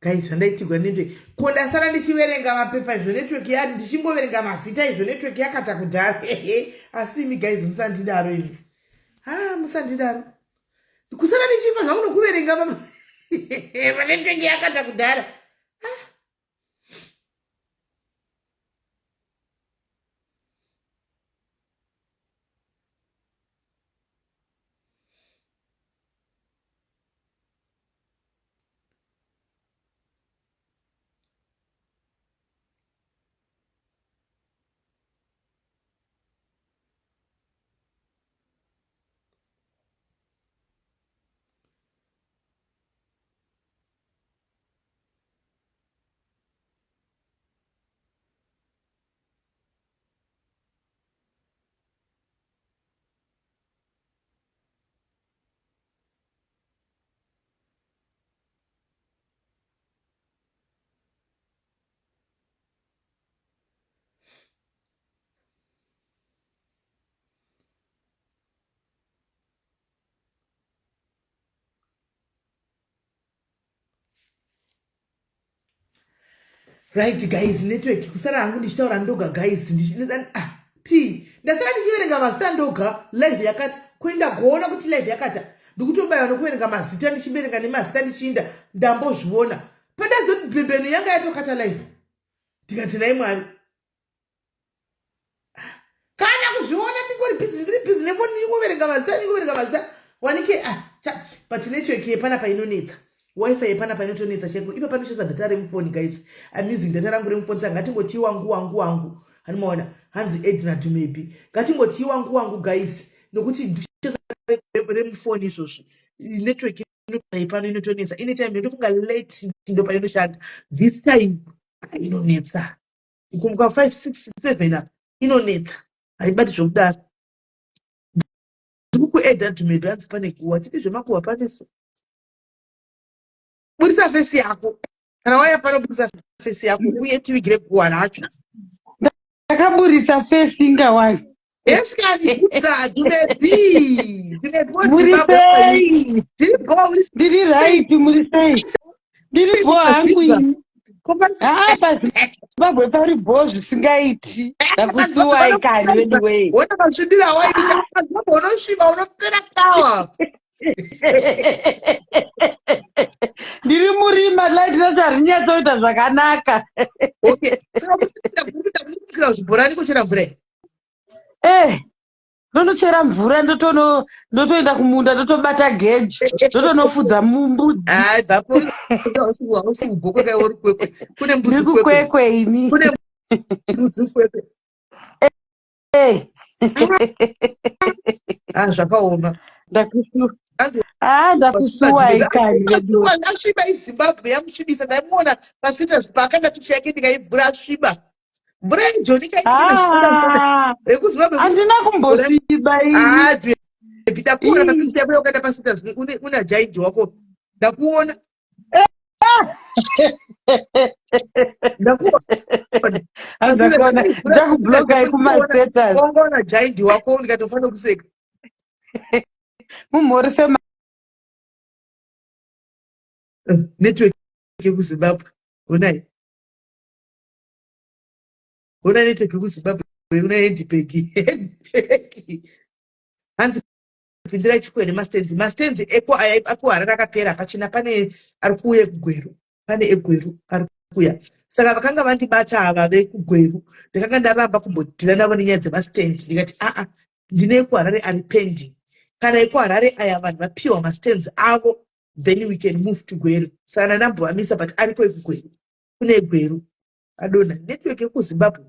Guys, zvandaitigwa network kondasara ndichiverenga mapepa izvo network yadi ndichingoverenga mazita izvo network yakata kudhara asi imi guys musandidaro imi musandidaro kusara ndichifa zvangu nokuverenga network yakata kudhara right guys network kusara hangu ndichitaura ndoga guys ndasara ndichiverenga mazita ndoga live yakati kuenda kuona kuti live yakata ndikutobaya nokuverenga mazita ndichiverenga nemazita ndichiinda ndambozviona pandazoti bhebhenu yanga yatokata live ndikati nai mwari kana kuzviona ndiri busy nefoni ndingoverenga mazita wanike but network yepana painonetsa wifi yepana painotonetsa cheko ipa panoshesa data remufoni guys. I'm using data rangu remufoni saka ngatingoti wangu hanimaona hanzi Edna to maybe ngatingoti wangu guys nokuti ndishesa remufoni izvozvi network yepano inotonetsa ine time ndofunga late ndo painoshanda this time inonetsa ikumuka 5 6 7 inonetsa haibati zvokudaro ndikukuedha to maybe hanzi pane kuwa titi zvemakuwa paneso burisa fesi yako kana waya pano burisa fesi yako uye tivigire kuwa racho ndakaburitsa fesi ingawani esikani kutsa tunepi murisei ndiri right murisei ndiri bo hangu ini pazimbabwe pari bo zvisingaiti ndakusuwai kani anyway wona masvibira waita unosviba unopera kawa ndiri murima light racho harinyatsoita zvakanaka okay saka zvibhorani kuchera mvura ndonochera mvura ndotoenda kumunda ndotobata geji ndotonofudza mbudzi ndiri kukwekwe ini zvakaoma ndakusuwai kani asviba izimbabwe yamusvibisa ndaimuona pasitas paakanda picha yake ndikaivhura asviba mvura yejoni handina kumbosviba ndakuona papicha yako yaukaenda pasitas una jaiji wako ndakuona ndakublogai kumastatus ongaona jaiji wako ndikatofanira kuseka mumhorise network yekuzimbabwe onai ona network yekuzimbabwe una handbag hanzi pindirai chikwere mastenzi ekuharare akapera pachina pane ari kuuya ekugweru pane egweru ari kuuya saka vakanga vandibata ava vekugweru ndakanga ndaramba kumbodhira navo nenyaya dzemastendi ndikati ndine ekuharare ari pending kana ekuharare aya vanhu vapiwa mastenzi avo then we can move to gweru saka ndambovamisa but ariko ekugweru kune egweru adonha network yekuzimbabwe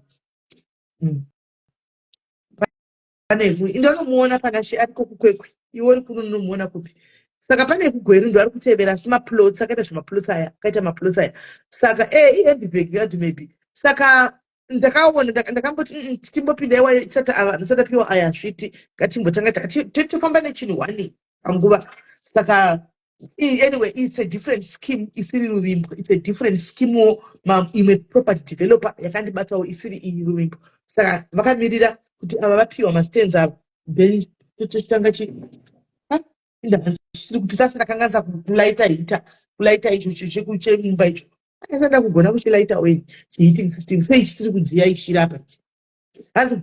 pane ndinomuona panashi ariko kukwekwe iwe uri kuno unomuona kupi saka pane ekugweru ndo ari kutevera asi maplots akaita zvemaplots aya akaita maplots aya saka ihandbag yati maybe saka ndakaona ndakamboti tichimbopinda iwayo isati ndisatapiwa aya sviti ngatimbotanga tofamba nechinhu one panguva saka anyway it's a different scheme isiri ruvimbo it's a different scheme imwe property developer yakandibatawo isiri iyi ruvimbo saka vakamirira kuti ava vapiwa mastands avo then totanga chisiri kupisa asi ndakanganisa kulaita hita kulaita icho chemumba icho akasada kugona kuchilaita weni chiheating system sei chisiri kudziya ichirapa hanzi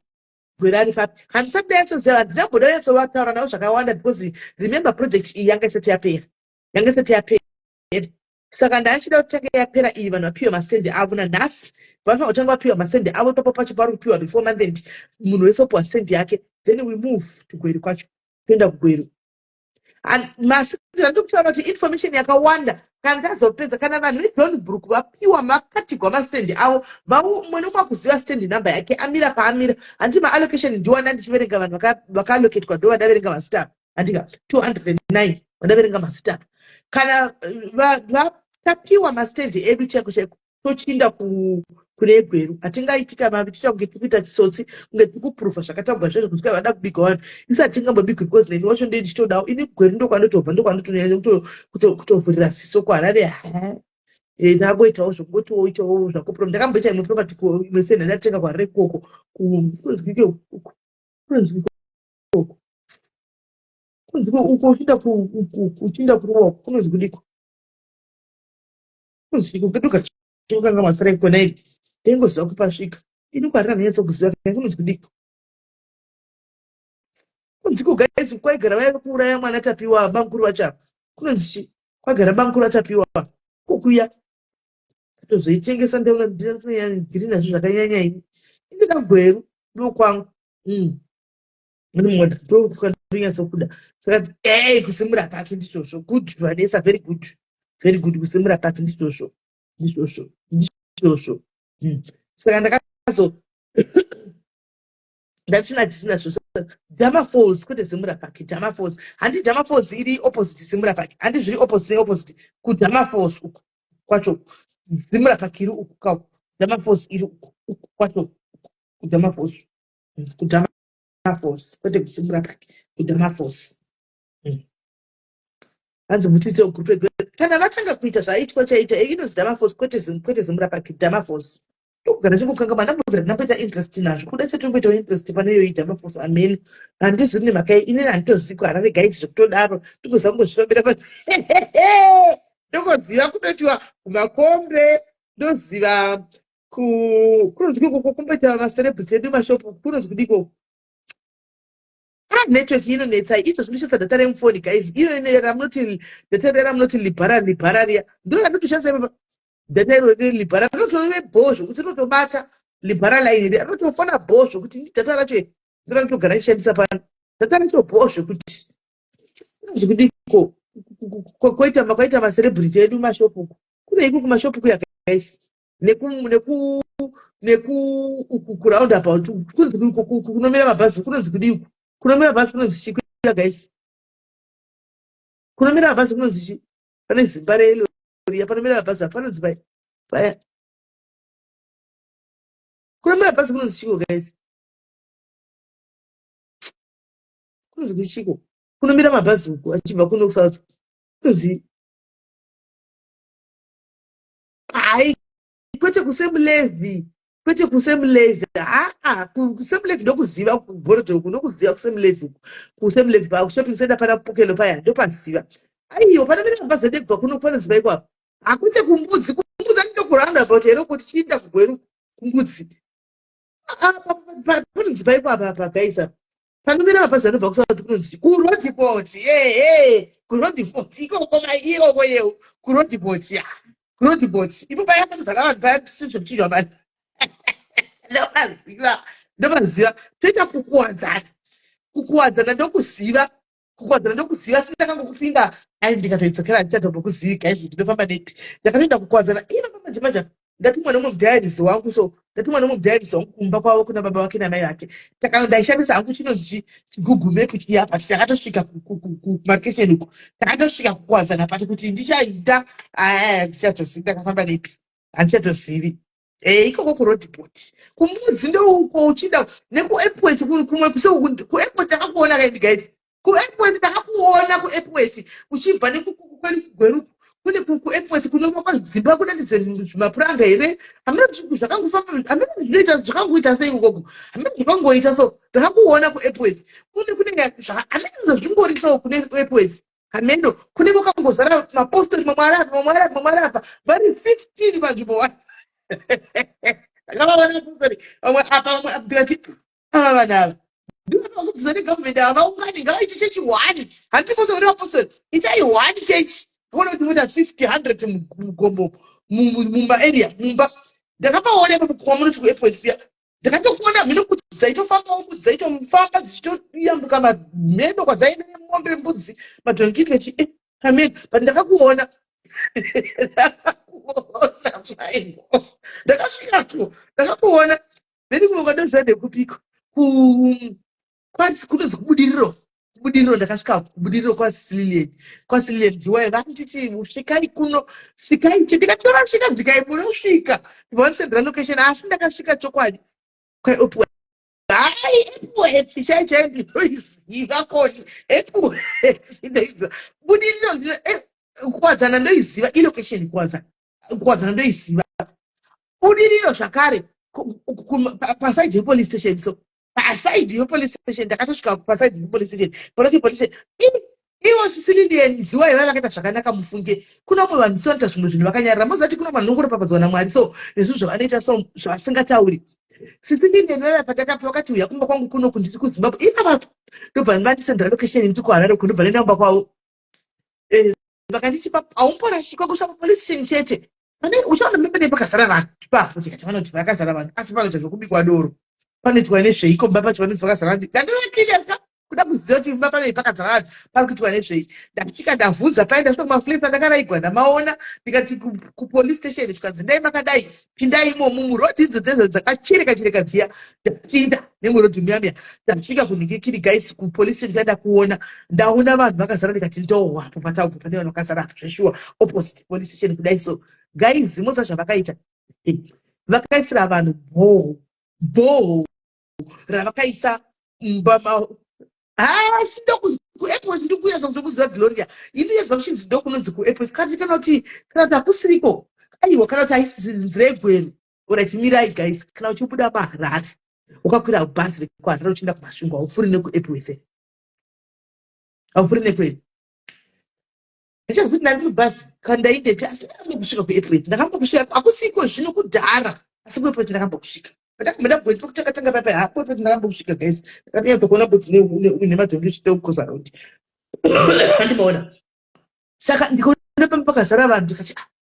gwera ari papi handisati yatsoziva handinamboda yatsovataura navo zvakawanda because remember project iyi yanga isati yapera saka ndaachida kutanga yapera iyi vanhu vapiwa mastendi avo nanhasi vanofanira kutanga vapiwa mastendi avo ipapo pacho pari kupiwa before month end munhu wese opiwa stendi yake then we move kugweru kwacho toenda kugweru ndokutaura kuti information yakawanda kana ndazopedza kana vanhu vejohnbrook vapiwa makatigwa mastendi avo mumwe nomwe akuziva stendi namba yake amira paamira handi maallocation ndiwanda ndichiverenga vanhu vakaaloketwa ndo vandaverenga mazita handika 209 vandaverenga mazita kana tapiwa mastendi edu chaiko chaiko tochinda kune gweru hatingaitika ticha kunge tikuita chisotsi kunge tikuproofa zvakatagwa zvezvo kuti vada kubiga vanhu isati tingambobigwa because neni wacho ndei ndichitodawo ini gweru ndokwanotobva ndokwanotonyanya kutovhurira ziso kuharare ndagoitawo zvokuti woitawo zvako ndakamboita imwe property imwe senda ndatenga kwarare koko kunziko uko uchinda kurowa kunonzi kudiko kunzikukeduka chokanga masara ikona iri ndengoziva kupasvika ini kwarira ndanyatsokuziva kunonzi kudiko kunziko gaizi kwaigara vaiva kuuraya mwana tapiwa bamukuru vacho kunonzi chi kwagara bamukuru vatapiwa kokuya tozoitengesa ndiri nazvo zvakanyanya ini indida gweru ndokwangu ndonyatsokuda saka kusimura pake ndichozvo good vanesa very good kusimura pake ndichozvo saka ndakazo ndatinadisina zvose Dama Falls kwete Simura Park Dama Falls handi Dama Falls iri opposite Simura Park handi zviri opposite ku Dama Falls uku kwacho Simura Park iri uku kwacho Dama Falls iri uku kwacho ku Dama Falls kwete ku Simura Park ku Dama Falls hanzi mutitse group kana vatanga kuita zvaitwa chaita inonzi Dama Falls kwete Simura Park Dama Falls ndokugara chingokanga mandambobvira ndamboita interest nazvo kuda chatomboitawo interest pane iyo Dama Falls ameni handiziri nemhaka inini handitoziko harare gaiti zvekutodaro ndingozangozvifambira pa ndokoziva kunotiwa kumakombe ndoziva kunonzi koko kumboita macelebrity edu mashopu kunonzi kudiko network inonetsa izvo zvinoshandisa data remufoni guys iyo data ramunoti libhara riya ndo ranotoshandisa data irori libhara rinotoive bho zvokuti rinotobata libhara line ri anotofona bho zvokuti ndi data racho ndo ranotogara ichishandisa pano data racho bho zvokuti kudiko kwaita macelebrity edu mashopu kune iku kumashopu kuya guys neku roundabout kunomira mabhazi kunonzi kudiko kunomira bhazi kunonzi chikuya guys kunomira bhazi kunonzi chi pane zimba relori panomira bhazi panonzi paya kunomira bhazi kunonzi chiko guys kunonzi kuchiko kunomira mabhazi uku achibva kuno south kunonzi hai kwete kusemulevhi kusemulevhi ndokuziva kuborodho uku ndokuziva kusemulevhi uku kusemulevhi pa shopping center pana pokelo paya ndopaziva aiyo panomira mabhazi edegwa kuno panonzi ikwapo hakwete kumbudzi anitokuroundabout here kuti chiinda kugweru kumbudzi panonzi paikwapa gaisa panomira mabhazi anobva kusauti kunonzi kurodhipoti ikoko yeu kurodhipoti ipo payakatozaka vanhu payazvokuchidwa mani ndomaziva toita kukuwadzana ndokuziva sindakangokupinda ndikatoidzokera ndichatombokuzivi gaizvi ndinofamba nepi ndakatoenda kukuwadzana iyapamajamaja ndatumwa nomwe mudhayarisi wangu kumba kwavo kuna baba wake namai vake ndaishandisa hangu chinonzi chigugu mepu chiya but takatosvika kumarkesheni uku takatosvika kukuwadzana pati kuti ndichaita ndichatozivi ndakafamba nepi handichatozivi ikoko kurodhipoti kumbudzi ndouko uchida nekuairport kumwe kuairport takakuona kaindi guys kuairport takakuona kuairport uchibva nekugweruku kune kuairport kunovakwa dzimba kunandidze zvimapuranga here hamina zvinoita zvakangoita sei ukoko hamina zvakangoita so ndakakuona kuairport kunenge hamina zvazvingori so kune airport Hamendo kune kwakangozara mapostori mamwe arapa vari 15 panzvimbo 1 akavaona postori vamwe apa vamwe abdurati ava vanhu ava ndinokubvisa negavhumendi havaungani ngavaite chechi 1 handimosori mapostori itai 1 chechi kuona kuti muita 50 100 mugombo mumaaria mumba ndakapaona kwamunoti kuairport pia ndakatokuona mhino kuti dzaitofambawo mbudzi dzaitomufamba dzichitoyambuka mamhendo kwadzaine mombe mbudzi madhongi kechi amen but ndakakuona ndakakuona maingo ndakasvikato ndakakuona then kunoka ndozvade kupika kunonzi kubudiriro ndakasvika kubudiriro kwasililian ndiwaye vanditi svikai kuno svikai che ndikatora svika ndikai munosvika vanosendera location asi ndakasvika chokwadi kwaiopiwa hai epuhepi chaichai ndinoiziva koni epuhepi ndoiziva budiriro kuwadzana ndoiziva ilocation kuwadzana ndoiziva budiriro zvakare pasaidi yepolice station so pasaidi yepolice station ndakatosvika pasaidi yepolice station panoti police ivo sisililian ndiwa iva vakaita zvakanaka mufunge kuno mwe vanhu sinoita zvimwe vakanyarira mozati kuno vanhu nongoropapadzwa namwari so nezvinhu zvavanoita so zvavasingatauri sisililian vava patakapi vakati uya kumba kwangu kuno kundiri kuzimbabwe ipavapo ndobva vandisendera location ndiri kuharare kundobva nenamba kwavo vakandichipa haumborashikwa kusvika papolice station chete uchaona mepene pakazara vanhu ipapo tikati vanoti vakazara vanhu asi panoita zvokubikwa doro panoitwa nezvei komba pacho vanonzi vakazara vanhu ndandinokirirka kuda kuziva kuti mba panei pakazara vanhu pari kuitwa nezvei ndasvika ndavhunza paenda svika kumaflip andakaraigwa ndamaona ndikati kupolice station zvikanzi ndai makadai pindai imomo murodhi idzo dzedzo dzakachireka dziya ndapinda nemurodhi muyamya ndasvika kunenge kiri guys kupolice station ndandakuona ndaona vanhu vakazara ndikati ndowapo pataupo pane vanhu vakazara zveshuwa opposite police station kudai so guys moza zvavakaita vakaisira vanhu bhoho ravakaisa mumba asi ndokuairport ndikuedza kutokuziva gloria inoedza kuchinzi ndokunonzi kuairport kati kana kuti hakusiriko aiwa kana kuti aisizinzira egweru orati mirai guys kana uchibuda maharare ukakwira bhazi rekuharare uchienda kumasvingo haupfuri nekuairport haupfuri nekwenu ndichazivi ndari mubhazi kandaindepi asi ndakambo kusvika kuairport ndakambo kusvika hakusiko zvino kudhara asi kuairport ndakambo kusvika ndakamboda pokutanga papa hapo kuti ndakambo kusvika guys ndakapinda tokuona bhodzi nemadhongi uchitokosa road andimaona saka ndikaona pamba pakazara vanhu ndikati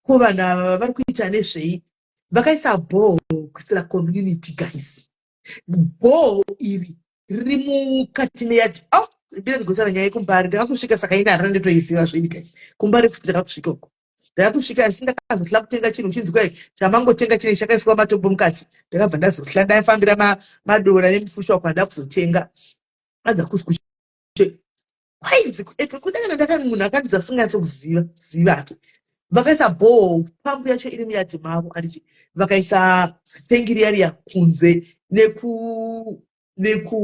ko vanhu ava vari kuita nezvei vakaisa bhoho kuisira community guys bhoho iri riri mukati meyati ndira ndigosara nyaya yekumbari ndakakusvika saka ine harina nditoiziva zveni guys kumbari futi ndakakusvika uko ndakusvika asi ndakazotla kutenga chinhu uchinzi kwai chamangotenga chinhu chakaiswa matombo mukati ndakabva ndazotla ndafambira madora nemufushwa kwanda kuzotenga adza kusikuche kwainzi kudangana ndakani munhu akandidza asingatoziva vakaisa bhoho pambu yacho iri muyadhi mavo anditi vakaisa tengi riya riya kunze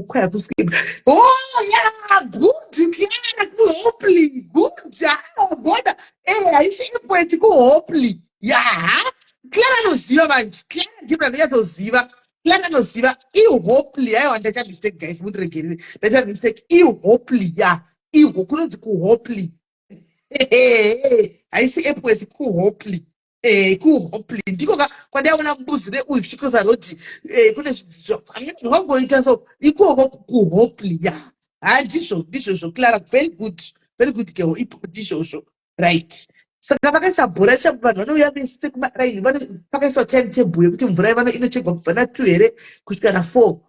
kwaya kuskipa good Clara kuhopli good goda haisi airport kuhopli Clara anoziva manje Clara ndipo ndanyatsoziva Clara anoziva ihopli aiwa ndaita mistake guys mundiregerere ndaita mistake ihopli ihwo kunonzi kuhopli haisi airport kuhopli kuhopli ndiko kwandaiona mbuzi neuyu zvichikosa roti kune zvakangoita so ikoko kuhopli ndizvo Clara very good girl ndizvozvo right saka vakaisa bhora chapo vanhu vanouya vese kumaraini pakaiswa timetable yekuti mvura ivano inochegwa kubva na2 here kusvika na4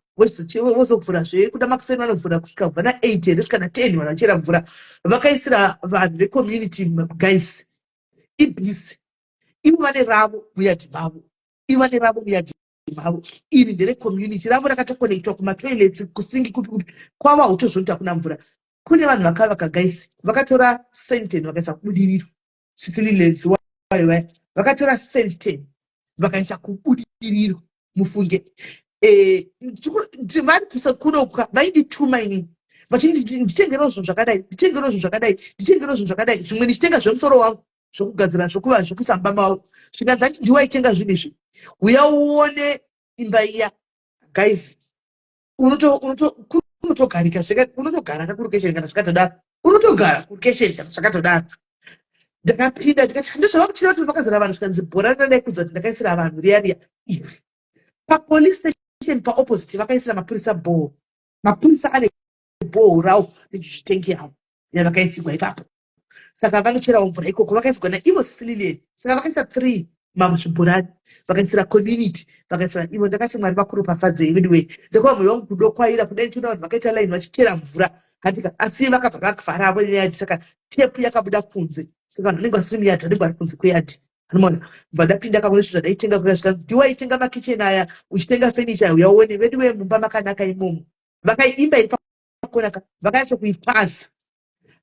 vozovhura zve kuda makuseni vanovhura kusvika kubva na8 here kusvika na10 vanhu vachera mvura vakaisira vanhu vecommunity guys ibhisi ivo vane ravo muyadhi mavo iri nderecommunity ravo rakatokonektwa kumatoilets kusingi kupi kwava hutozvonoti hakuna mvura kune vanhu vakavaka guys vakatora senten vakaisa kubudiriro sisilileziwaiwai vakatora senten vakaisa kubudiriro mufunge vari kusa kunoka vaindituma inini vachindi nditengerewo zvinhu zvakadai zvimwe ndichitenga zvemusoro wangu zvokugadzira zvokusamba mavo zvikanzati ndiwaitenga zvinhu izvi uya uone imba iya guys unotogarika unotogara kakurukesheni kana zvikatodaro unotogara kukesheta zvakatodaro. Ndakapinda ndikati ndizvava kuchira kuti vakazara vanhu zvikanzi bhora rinodai kudza kuti ndakaisira vanhu riya iwe papolice station paopposite vakaisira mapurisa bhoo. Mapurisa ane bhoo rawo nechitengi yawo yavakaisirwa ipapo. Saka vanocherawo mvura ikoko vakaisirwa naivo Sicilian. Saka vakaisa 3 mamuzvibhorani vakaisira community vakaisira ivo. Ndakati Mwari vakuropafadzei anyway. Ndakauya mwoyo wangu kudokwaira kudai ndichiona vanhu vakaita line vachichera mvura. Handika asi vakabva vakavharavo neyadhi saka tepu yakabuda kunze. Saka vanhu vanenge vasiri muyadhi vanenge vari kunze kweyadhi. Anomaona bva ndapinda kamwe nezvo zvadaitenga kukasvika ndiwaitenga makicheni aya uchitenga furniture uyaone vedu vemumba makanaka imomo. Vakaimba iri pakonaka vakanyatso kuipasa.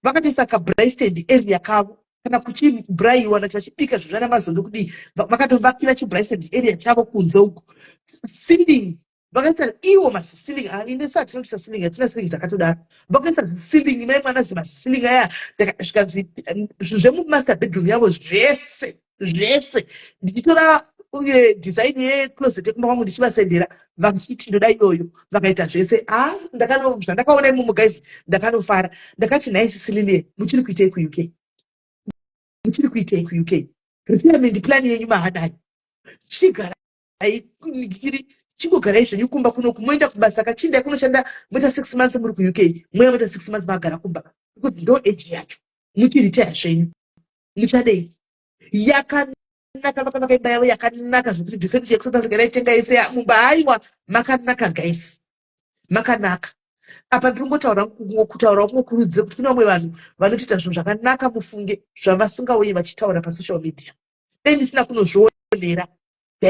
Vakati saka braisted area kavo kana kuchibraiwa nacho vachibika zvezvana mazondo kudii vakatovakira chibraisted area chavo kunze uko. Ceiling vakaisa iwo masiceiling inesu hatinotisa ceiling hatina ceiling dzakatodaro. Vakaisa ziceiling mai mwana zimaceiling aya zvikanzi zvemumaster bedroom yavo zvese ndichitora design yecloset yekumba kwangu ndichivasendera vachiti ndoda iyoyo vakaita zvese. Zvandakaona imomo guys ndakanofara. Ndakati nhai Sicilian muchiri kuitei kuuk? Muchiri kuitei kuuk? Retirement plan yenyu mahadai chigarai chingogarai zvenyu kumba kunoku moenda kubasa kachindai kunoshanda moita 6 months muri kuuk moya moita 6 months magara kumba because ndo age yacho. Muchiritaya zvenyu muchadei yakanaka vakanaka yavo yakanaka zvokuti defense yekusouth Africa daitenga yese mumba aiwa makanaka guys makanaka. Apa ndiringotaura kungokurudzira kuti kune vamwe vanhu vanotiita zvinhu zvakanaka mufunge zvavasingauyi vachitaura pasocial media. Dai ndisina kunozvionera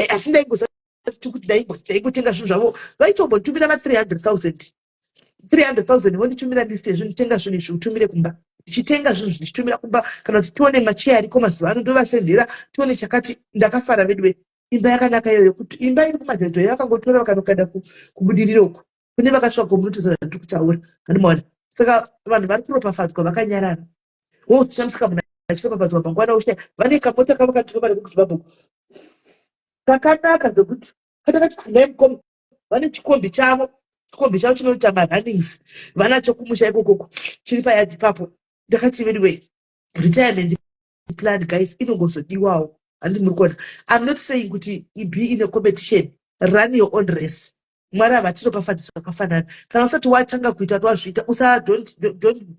asi ndaingoziva kuti ndaingotenga zvinhu zvavo vaitombotumira ma300,000 vonditumira list yezvinotenga zvinhu izvi utumire kumba. Ndichitenga zvinhu ndichitumira kumba kana kuti tione macheya ariko mazuva ano ndovasendera tione chakati. Ndakafara vedu imba yakanaka iyoyo kuti imba iri kumadhadho yavakangotora vakanokaenda kubudiriro uko kune vakasvika gomunotiza ndiri kutaura handimaona. Saka vanhu vari kuropafadzwa vakanyarara. Tichamsika munhu achiropafadzwa mangwana ushaya vane kamota kavo katika vari kuzimbabwe kakanaka zvokuti katakati handai mukoma vane chikombi chavo chinoita marunnings vanacho kumusha ikokoko chiri payadhi papo. Ndakati anyway retirement plan guys inongozodiwawo handi muri kuona. I'm not saying kuti be in a competition, run your own race. Mwari havatiropafadziswa zvakafanana. Kana usati watanga kuita twazviita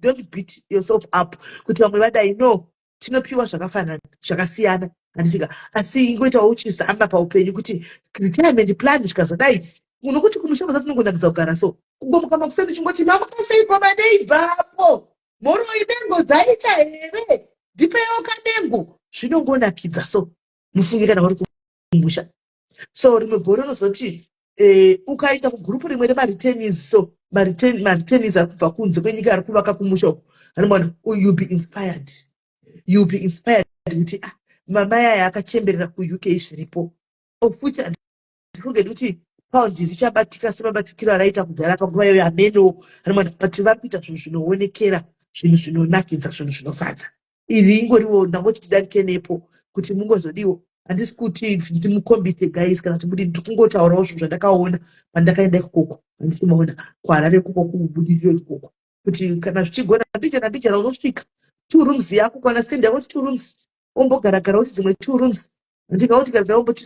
don't beat yourself up kuti vamwe vadai no tinopiwa zvakafanana zvakasiyana handitika asi ingoitawo uchizamba paupenyu kuti retirement plan zvikazodai unokuti kumusha mazati unongonakidza kugara so kungomuka makuseni chingoti mamakaseipa maneibapo mhoro idengo dzaita here ndipeiwo kadengo zvinongonakidza so mufunge kana uri kumusha. So rimwe gore unozoti ukaita kugurupu rimwe remaritenis so maritenis ari kubva kunze kwenyika ari kuvaka kumusha uko hanimwana you'll be inspired kuti mamai aya akachemberera kuuk zviripo ofuti handifunge kuti paundi richabatika semabatikiro araita kudhara panguva iyoyo ameno hanimwana but vari kuita zvinhu zvinoonekera zvinhu zvinonakidza zvinhu zvinofadza. Iri ingoriwo ndangoti tidarike nepo kuti mungozodiwo handisi kuti ndimukombite guys kana kuti mudini tikungotaurawo zvinhu zvandakaona pandakaenda ikoko handisi maona kuharare koko kubudiriro ikoko kuti kana zvichigona mbijana unosvika 2 rooms yako kana stendi yako 2 rooms ombogaragara kuti dzimwe 2 rooms ndikauti garagara omboti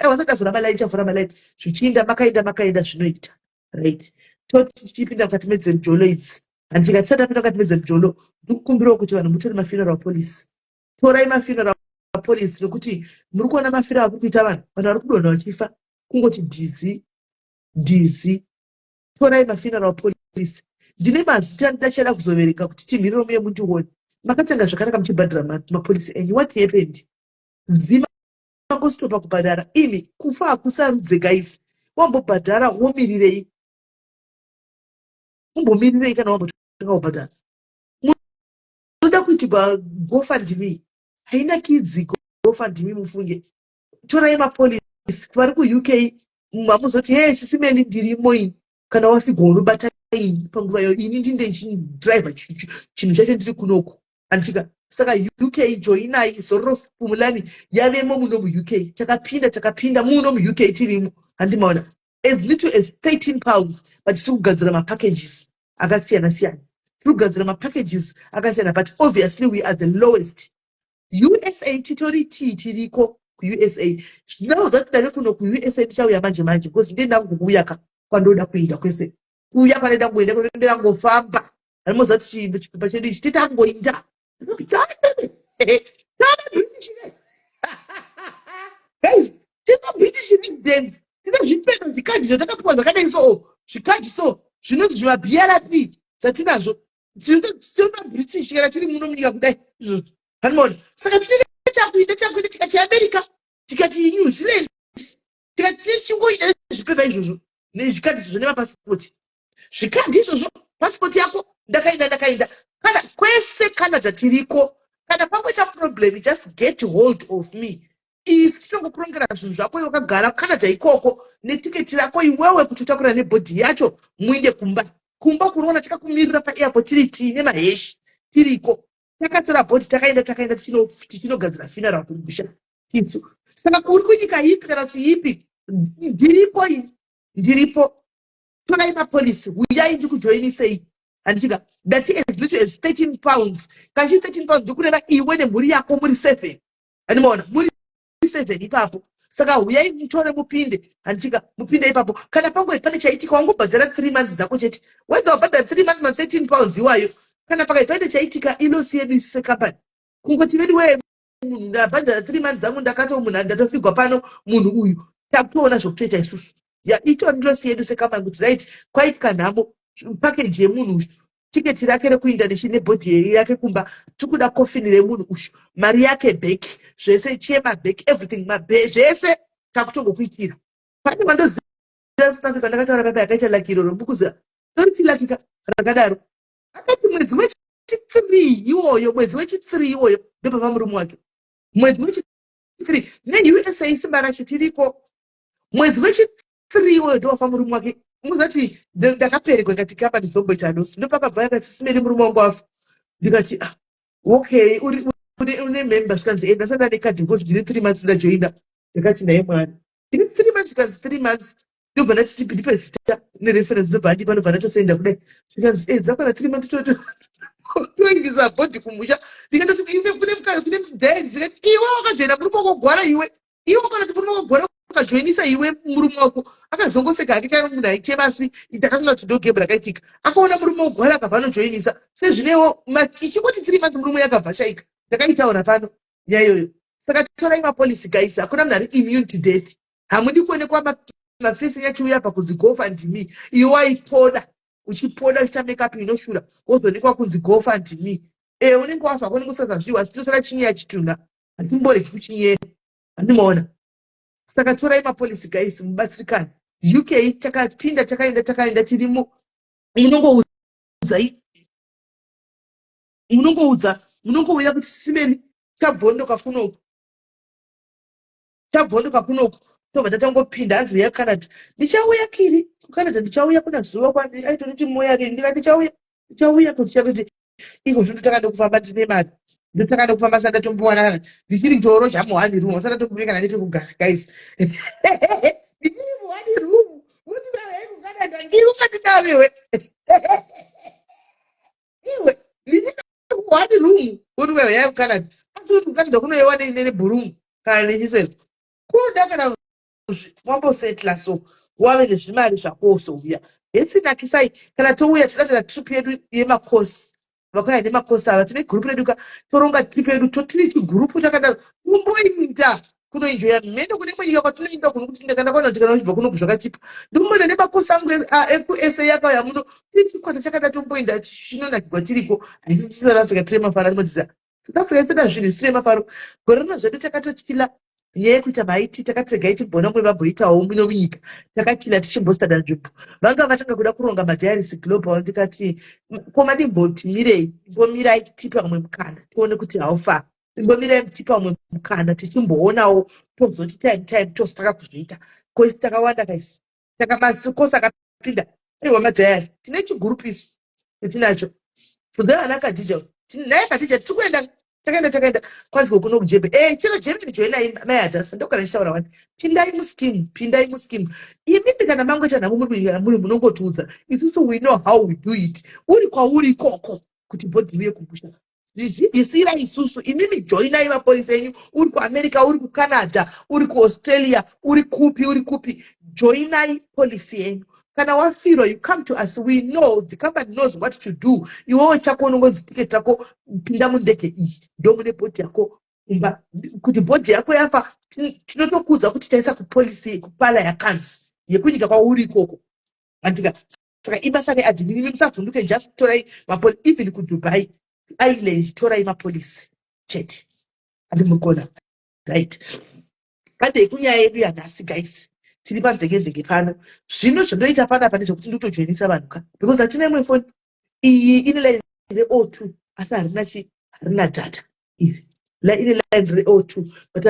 wasati avhura malaini chavhura malaini zvichiinda makaenda zvinoita right. Toti tichipinda mukati medzemujolo idzi handika tisati tapinda mukati medzemujolo ndikukumbirawo kuti vanhu mutore mafuneral police. Torai mafuneral police nokuti muri kuona mafira ari kuita vanhu vari kudonha vachifa kungoti dhizi. Torai mafuneral police. Ndine mazita ndachada kuzoverenga kuti timhiriro muye mundione makatanga zvakanaka muchibhadhara mapolisi enyu. What happened? Zima ngositopa kubhadhara ini kufa hakusarudze guys. Wambobhadhara womirirei umbomirirei kana wambotanga kubhadhara unoda kuitigwa gofandimi haina kidzi gofandimi mufunge. Torai mapolisi vari kuuk mamuzoti hey SIS MELLY ndirimo ini kana wasigwa unobata ini panguva iyo ini ndinde ndidhiraivha chinhu chacho ndiri kunoku handika. Saka UK joinai zororo fumulani yavemo muno muuk takapinda muno muuk tirimo handimaona as little as 13 pounds but tiri kugadzira mapackages akasiyana siyana Trugadzira mapackages akasiyana, but obviously we are the lowest. USA titori tiriko USA. Now that dave kuno ku USA tichauya manje because ndenda kuuya kwandoda kuenda kwese. Kuuya kwandoda kuenda kwendera ngofamba. Anomoza kuti chipepa chedu ichi titangoita. Guys, tina British residents. Tina zvipepa zvikadhi zvatakapuwa zvakadai so. Zvikadhi so. Zvinonzi zvima BRP. Zvatinazvo. Tinoda British kana tiri muno munyika kudai. Hanimona. Saka tinenge takuita tikati America, tikati New Zealand, tikati chingoita zvipepa izvozvo nezvikadhi zvine mapasipoti. Zvikadhi izvozvo pasipoti yako ndakaenda kana kwese kana zvatiriko kana pamwe problem just get hold of me. Isi tinongokurongera zvinhu zvako iwe wakagara Canada ikoko netiketi rako iwewe kuti utakura nebhodhi yacho muinde kumba kunoona takakumirira paairport tiri tine maheshi tiriko takatora bhodhi takaenda tichinogadzira funeral kumusha tisu. Saka uri kunyika ipi kana kuti ipi ndiripo torai mapolisi uyai ndikujoinisei handichika ndati as little as 13 pounds kachi 13 pounds ndikureva iwe nemhuri yako muri 7 handimaona muri 7 ipapo. Saka uyai mutore mupinde handichika mupinde ipapo kana pangu pane chaitika wangobhadhara 3 months dzako chete whether wabhadhara 3 months ma 13 pounds iwayo kana pakaipande chaitika ilosi yedu isise company kungoti vedu wewe munhu ndabhadhara 3 months dzangu ndakato munhu ndatofigwa pano munhu uyu takutoona zvokutoita isusu ya itori ilosi yedu sekambani kuti right kwaitika nhamo package yemunhu uyu tiketi rake rekuinda nebhodhi yake kumba tikuda kofini remunhu uyu mari yake back zvese chema back everything zvese takutongokuitira pane wandoziva South Africa ndakataura baba yakaita lakiro robukuza toritsilakika rakadaro akati mwedzi wechi3 iwoyo mwedzi wechi3 iwoyo ndopapa murume wake mwedzi wechi3 neUSA isimba racho tiriko mwedzi wechi3 iwoyo ndowafa murume wake muzati ndakaperekwa ngati kapa ndizomboita dosi ndopakabva yakati simeri murume wangu afa ndikati okay une member zvikanzi enda sanda nekadhi ngozi ndine 3 months ndajoina ndakati naye mwana ndine 3 months zvikanzi 3 months ndobva ndati ndipe zita nereference ndobva ndipa ndobva ndatosenda kudai zvikanzi dzakwana 3 months toingisa bhodhi kumusha ndikandoti kune mudhairi zikati iwe wakajoina murume wako gwara iwe kana kuti murume wako gwara akajoinisa iwe murume wako akazongoseka hake kana munhu aichemasi takatoona kuti ndogemu rakaitika akaona murume wogwara akabva anojoinisa sezvinewo ichingoti 3 months murume yakabva shaika ndakaitaura pano nyaya saka torai mapolisi guys hakuna munhu ari immune to death hamudi kuonekwa mafesi yachiuya pakunzi go fund me iwe waipoda uchipoda uchiita makeup inoshura wozoonekwa kunzi go fund me unenge wafa kone kusazazviwa sitosara chinyaya chitunha hatimboreki kuchinyera handimaona. Saka torai mapolisi guys mubatsirikane. UK takapinda takaenda tirimo munongouya kuti simeni tabvondoka kunoku tobva tatangopinda hanzi uya Canada ndichauya kiri kuCanada ndichauya kuna zuva kwandi aitoniti moya rini ndikati ndichauya kuti iko zvinhu takada kufamba tine mari ndotakada kufamba sanda tombowana ndichiri toro zvamuhani rumu sanda tombovekana netokugara guys ndichiri muhani rumu muti vavai kuCanada ngiri ukatinavewe iwe ndiri muhani rumu muti vavai kuCanada asi kuti kuCanada kunoyewa nebhurumu kana nechisero kunoda kana wambosetla so wave nezvimari zvako souya hesinakisai kana touya todatira trip yedu yemakosi vakauya nemakosi ava tine gurupu redu toronga trip yedu totiri chigurupu takadaro kumboinda kunoenjoya mhendo kune mwenyika kwatinoinda kuno kuti ndakandakwana kuti kana uchibva kunoku zvakachipa ndikumbona nemakosi angu ekusa yakauya muno tiri chikwata chakada tomboinda chinonakirwa tiriko haisi South Africa tine mafaro anomotiza South Africa toda zvinhu zvisine mafaro gore rino zvedu takatotyila nyaya yekuita maiti takati regai timbona mwe vamboitawo muno munyika takachila tichimbostada nzvimbo vanga vatanga kuda kuronga madhiarisi global ndikati koma dimbotimirei imbomirai tipa mwe mukana tione kuti haufa imbomirai tipa mwe mukana tichimboonawo tozoti time tozotaka kuzviita koisi takawanda kaisi takamazikosi akapinda aiwa madhiari tine chigurupu isu etinacho fudza vana kadhija naye kadhija tikuenda takaenda kwanzi kuno kujebe chero jebe joinai mai adhasa ndokana ndichitaura wani pindai muskimu imimi kana mangoita namo muri munongotiudza isusu we know how we do it uri kwauri koko kuti bhodhi riye kumusha zvizivisira isusu imimi joinai mapolisa enyu uri kuamerica uri kucanada uri kuaustralia uri kupi joinai polisi yenyu kana wafirwa you come to us we know the company knows what to do iwewe chako unongonzi tiketi rako pinda mundege iyi ndo mune bhodhi yako kuti bhodhi yako yafa tinotokudza kuti taisa kupolisi kupala yakanzi yekunyika kwauri ikoko andika saka ibasa readmin musavhunduke just torai even kudubai island torai mapolisi chete andimukona right kande kunyaya yedu yanhasi guys tiri pamvekevheke pano zvino zvandoita panapa nezvekuti ndikutojoinisa vanhu ka because hatina imwe foni iyi ine line re02 asi harina data iri ine line re02 but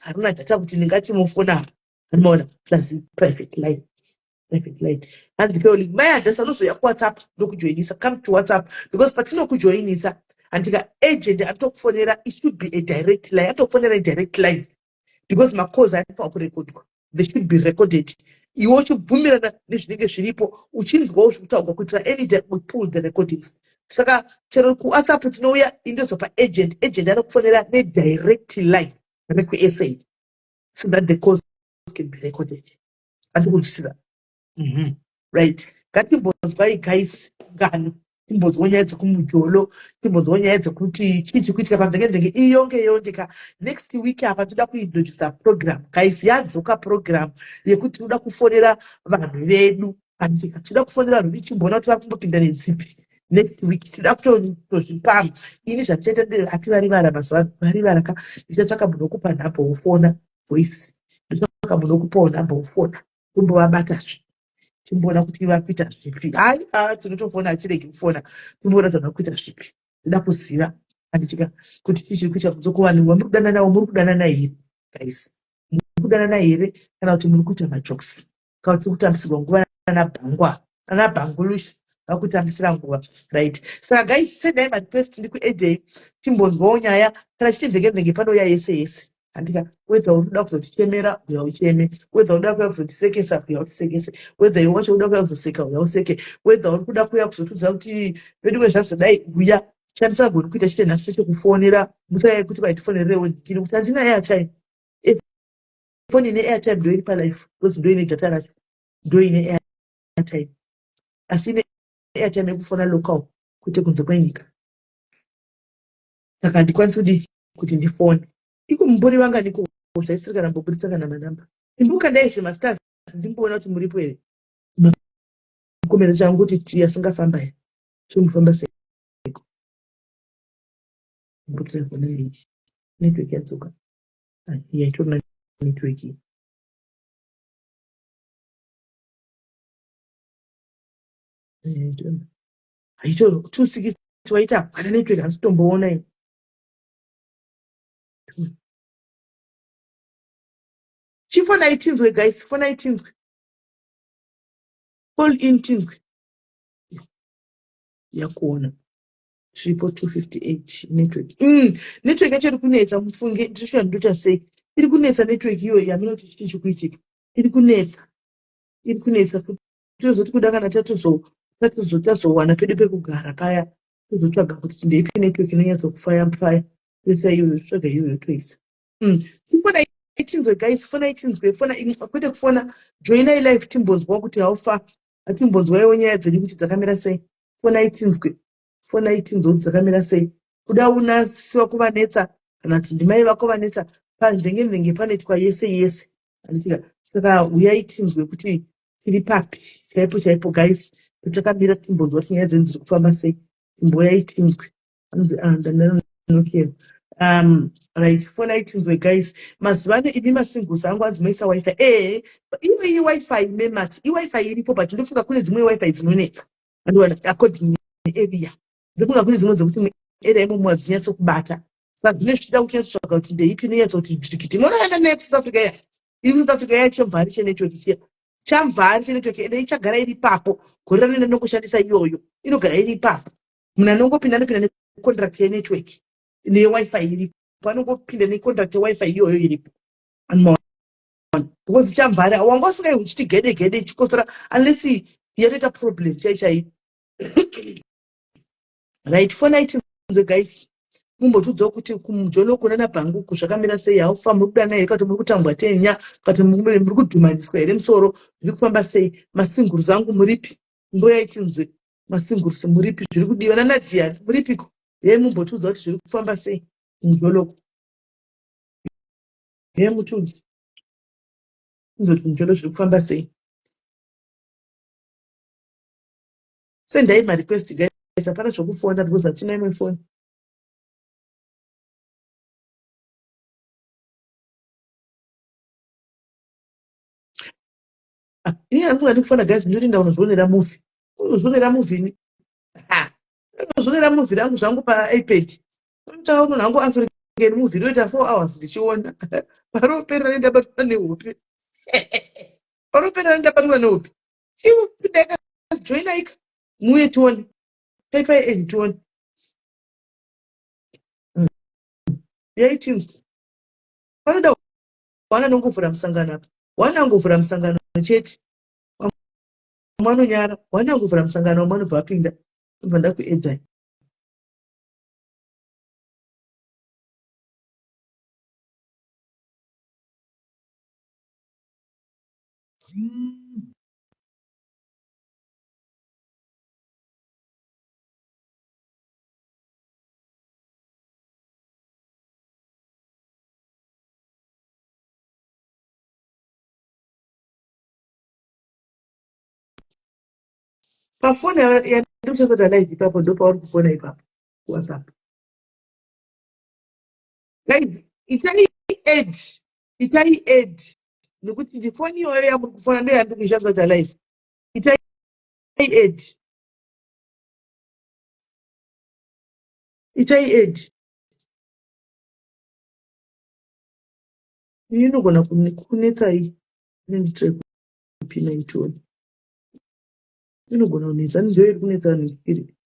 harina data kuti ndingatimofona apa anomaona plus private line handipewo link mai adhasa anozoya kuwhatsapp ndokujoinisa come to whatsapp because patinokujoinisa andika agent atokufonera it should be a direct line atokufonera a direct line because macalls anofanira kurekodwa they should be recorded iwe uchibvumirana nezvinenge zviripo uchinzwawo zvekutaurwa kuitira any day we pull the recordings saka chero kuwhatsapp tinouya indozopa agent anokufonera nedirect line rekusa so that the calls can be recorded andikudzisira right ngatimbonzwai guys ngano timbonzwa nyaya dzekumujolo timbonzwa nyaya dzekuti chii kuitika pamvekevheke iyonge ka next week apa toda kuintrodusa program guys yadzoka program yekuti toda kufonera vanhu vedu andika toda kufonera vanhu vichimbona kuti vakumbopinda nedzipi next week toda kutozvipama ini zvatichaita ndere hativarivara mazuva varivara ka ndichatsvaka munhu wokupa nhamba wofona voice ndichatsvaka munhu wokupawo nhamba wofona tombovabatazve timboona kuti vakuita zvipi tinotofona achiregi kufona timboona zvava kuita zvipi ndoda kuziva andichika kuti tichiri kuita kudzokuvanhu muri kudana naye here guys muri kudana naye here kana kuti muri kuita majokes kana kuti kutambisirwa nguva anabhangulusha vakutambisira nguva right saka guys sendai marequest ndi kuedhei timbonzwawo nyaya kana chichivhekevheke panouya yese andika whether unoda kuzotichemera uya ucheme whether unoda kuya kuzotisekesa uya utisekese whether iwe wacho unoda kuya kuzoseka uya useke whether uri kuda kuya kuzotudza kuti vedu vezvazodai uya shandisa goni kuita chite nhasi chekufonera musayai kuti vaitifonererewo ndikini kuti handina airtime foni ine airtime ndo iri palife because ndo ine data racho ndo ine airtime asi ine airtime yekufona local kwete kunze kwenyika saka handikwanisi kuti ndifone iko mumburi vanga niko zvaisiri kana mbobudisa kana manamba imbuka ndaizve mastars ndimboona kuti muripo here mukomero changu kuti asingafamba here chomufamba seiko mbutira kona nechi network yadzoka yaitorina network iyi haito 260 waita kana network hasi tomboona iyo chifona itinzwe guys fona itinzwe call in tinzwe yakuona triple 258 network network yacho iri kunetsa mufunge ndishuwa ndota sei iri kunetsa network iyo yaminoti chii chikuitika iri kunetsa tozoti kuda kana tazowana pedu pekugara paya tozotsvaga kuti ndeipi network inonyatsokufaya pesa iyoyo tsvaga iyoyo toisa chifona itinzwe guys fona itinzwe kwete kufona joinai live timbonzwa kuti haufa hatimbonzwaiwo nyaya dzenyu kuti dzakamira sei fona itinzwe kuti dzakamira sei kuda unasiwa kuvanetsa kana kuti ndimai vako vanetsa pamvenge panoitwa yese anditika saka uyai tinzwe kuti tiri papi chaipo guys patakamira timbonzwa kuti nyaya dzenyu dziri kufamba sei timboyai tinzwe anzi ndandanokero right fona itinzwe guys mazuvano imi masinguls angu anzimaisa wifi iwe iwifi memati iwifi iripo but ndofunga kune dzimwe wifi dzinonetsa andiwana according nearea ndofunga kune dzimwe dzekuti area imomo hadzinyatso saka zvine zvichida kunyatsotsvaga kuti ndeipi inonyatso kuti dzikiti munoenda naye kusouth africa ya iri kusouth africa ya chemvari chenetwork chiya chamvari chenetwork ende ichagara iri ipapo gore ranoenda ndokushandisa iyoyo inogara iri ipapo munhu anongopinda necontract yenetwork newifi iripo, panongopinda necontract yewifi iyoyo iripo. Because chamvhara wanga usingai uchiti gede gede chikosora unless yatoita problem chaichai. Right, fonai tinzwe guys, mumbotudzawo kuti kumujolo kunana bhanguku zvakamira sei, haufa muri kudana here, kati muri kutambwa tenya, kati muri kudhumaniswa here musoro, zviri kufamba sei, masingles angu muripi, mboyai tinzwe masingles muripi, zviri kudiwa naNadia muripiko, yei mumbotudza kuti zviri kufamba sei mujoloko, yei mutudzi kuti mujolo zviri kufamba sei. Sendai marequest guys, hapana zvokufona because hatina imwe foni. Ini handingadi kufona guys, ndinotoenda kunozvionera movie. Unozvionera movie ni? Unozvionera movie rangu zvangu paiPad. Unotaura munhu wangu African movie roita 4 hours ndichiona. Paroperera nendabatwa nehope. Paroperera ndabatwa nehope. Iwo ndaka join aika. Muye tuone. Paipai and tuone. Yaitinzwa. Vanoda wana nongovhura musangano apa. Wana ngovhura musangano chete. Mwana nyara, wana ngovhura musangano mwana bva apinda. Kubva ndakuedzai. Pafoni yandichasata live ipapo ndopauri kufona ipapo WhatsApp. Guys, itai add nekuti ndifoni iyoyo yamuri kufona ndiyo yandikuishandisa live. Itai add. Itai add. Inogona kunetsai nenditrai kupina itoni. Inogona kunetsa ndiyo iri kunetsa iri.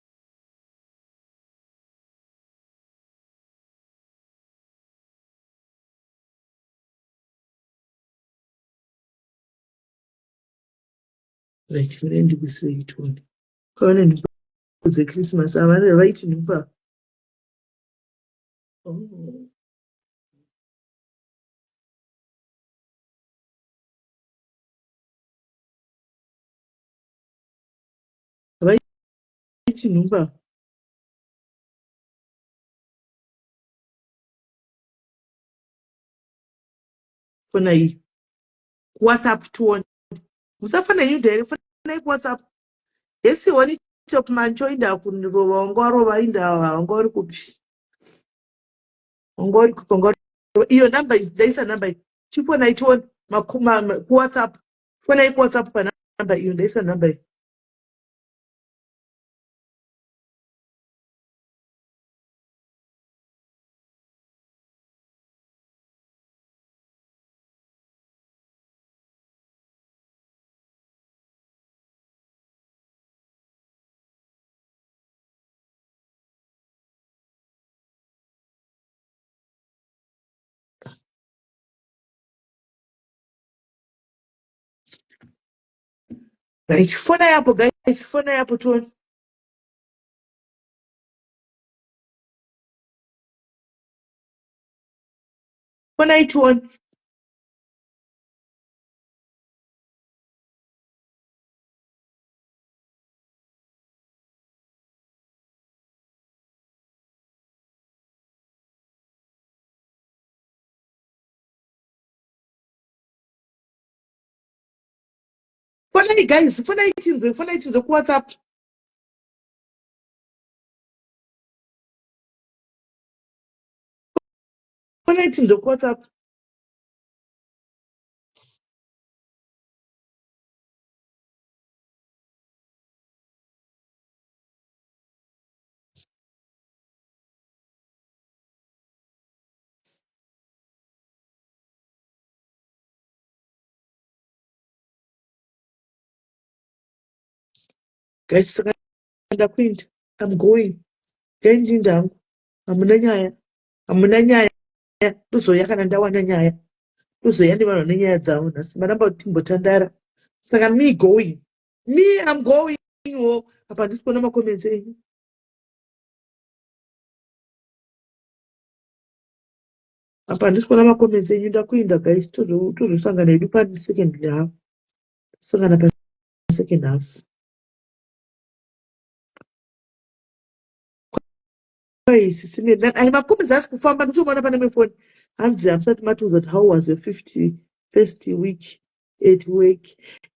Right, ndi kusei itoni. Kaone nhumbi dzeChristmas avane vaiti nhumba. Oh. Vaiti nhumba. Fona iyi. WhatsApp tuone. Musafana you direct fona WhatsApp. Yesi wani top mancho inda kunirova wangarova inda wangori kupi. Wangori kupongora. Iyo namba ndaisa namba chifona itone makuma WhatsApp. Fona WhatsApp pa namba iyo ndaisa namba. Right, fona yapo guys, fona yapo tuone. Fona ituone. Fona guys, fona itinzwe ku WhatsApp. Fona itinzwe ku WhatsApp. Guys, saka ndakuinda. I'm going. Ndangu. Hamuna nyaya. hamuna nyaya ndozoya kana ndawana nyaya ndozoya ndivano nenyaya dzavo nhasi maramba kuti timbotandara saka me going me am going wo apa handisi kuona makomenzi enyu apa handisi kuona makomenzi enyu ndakuinda guys tozosangana edu pasecond half sangana pasecond half ani makomenzi asi kufamba ndichomona pane mefoni hanzi hamusati matiudza kuti how was your 51st week at work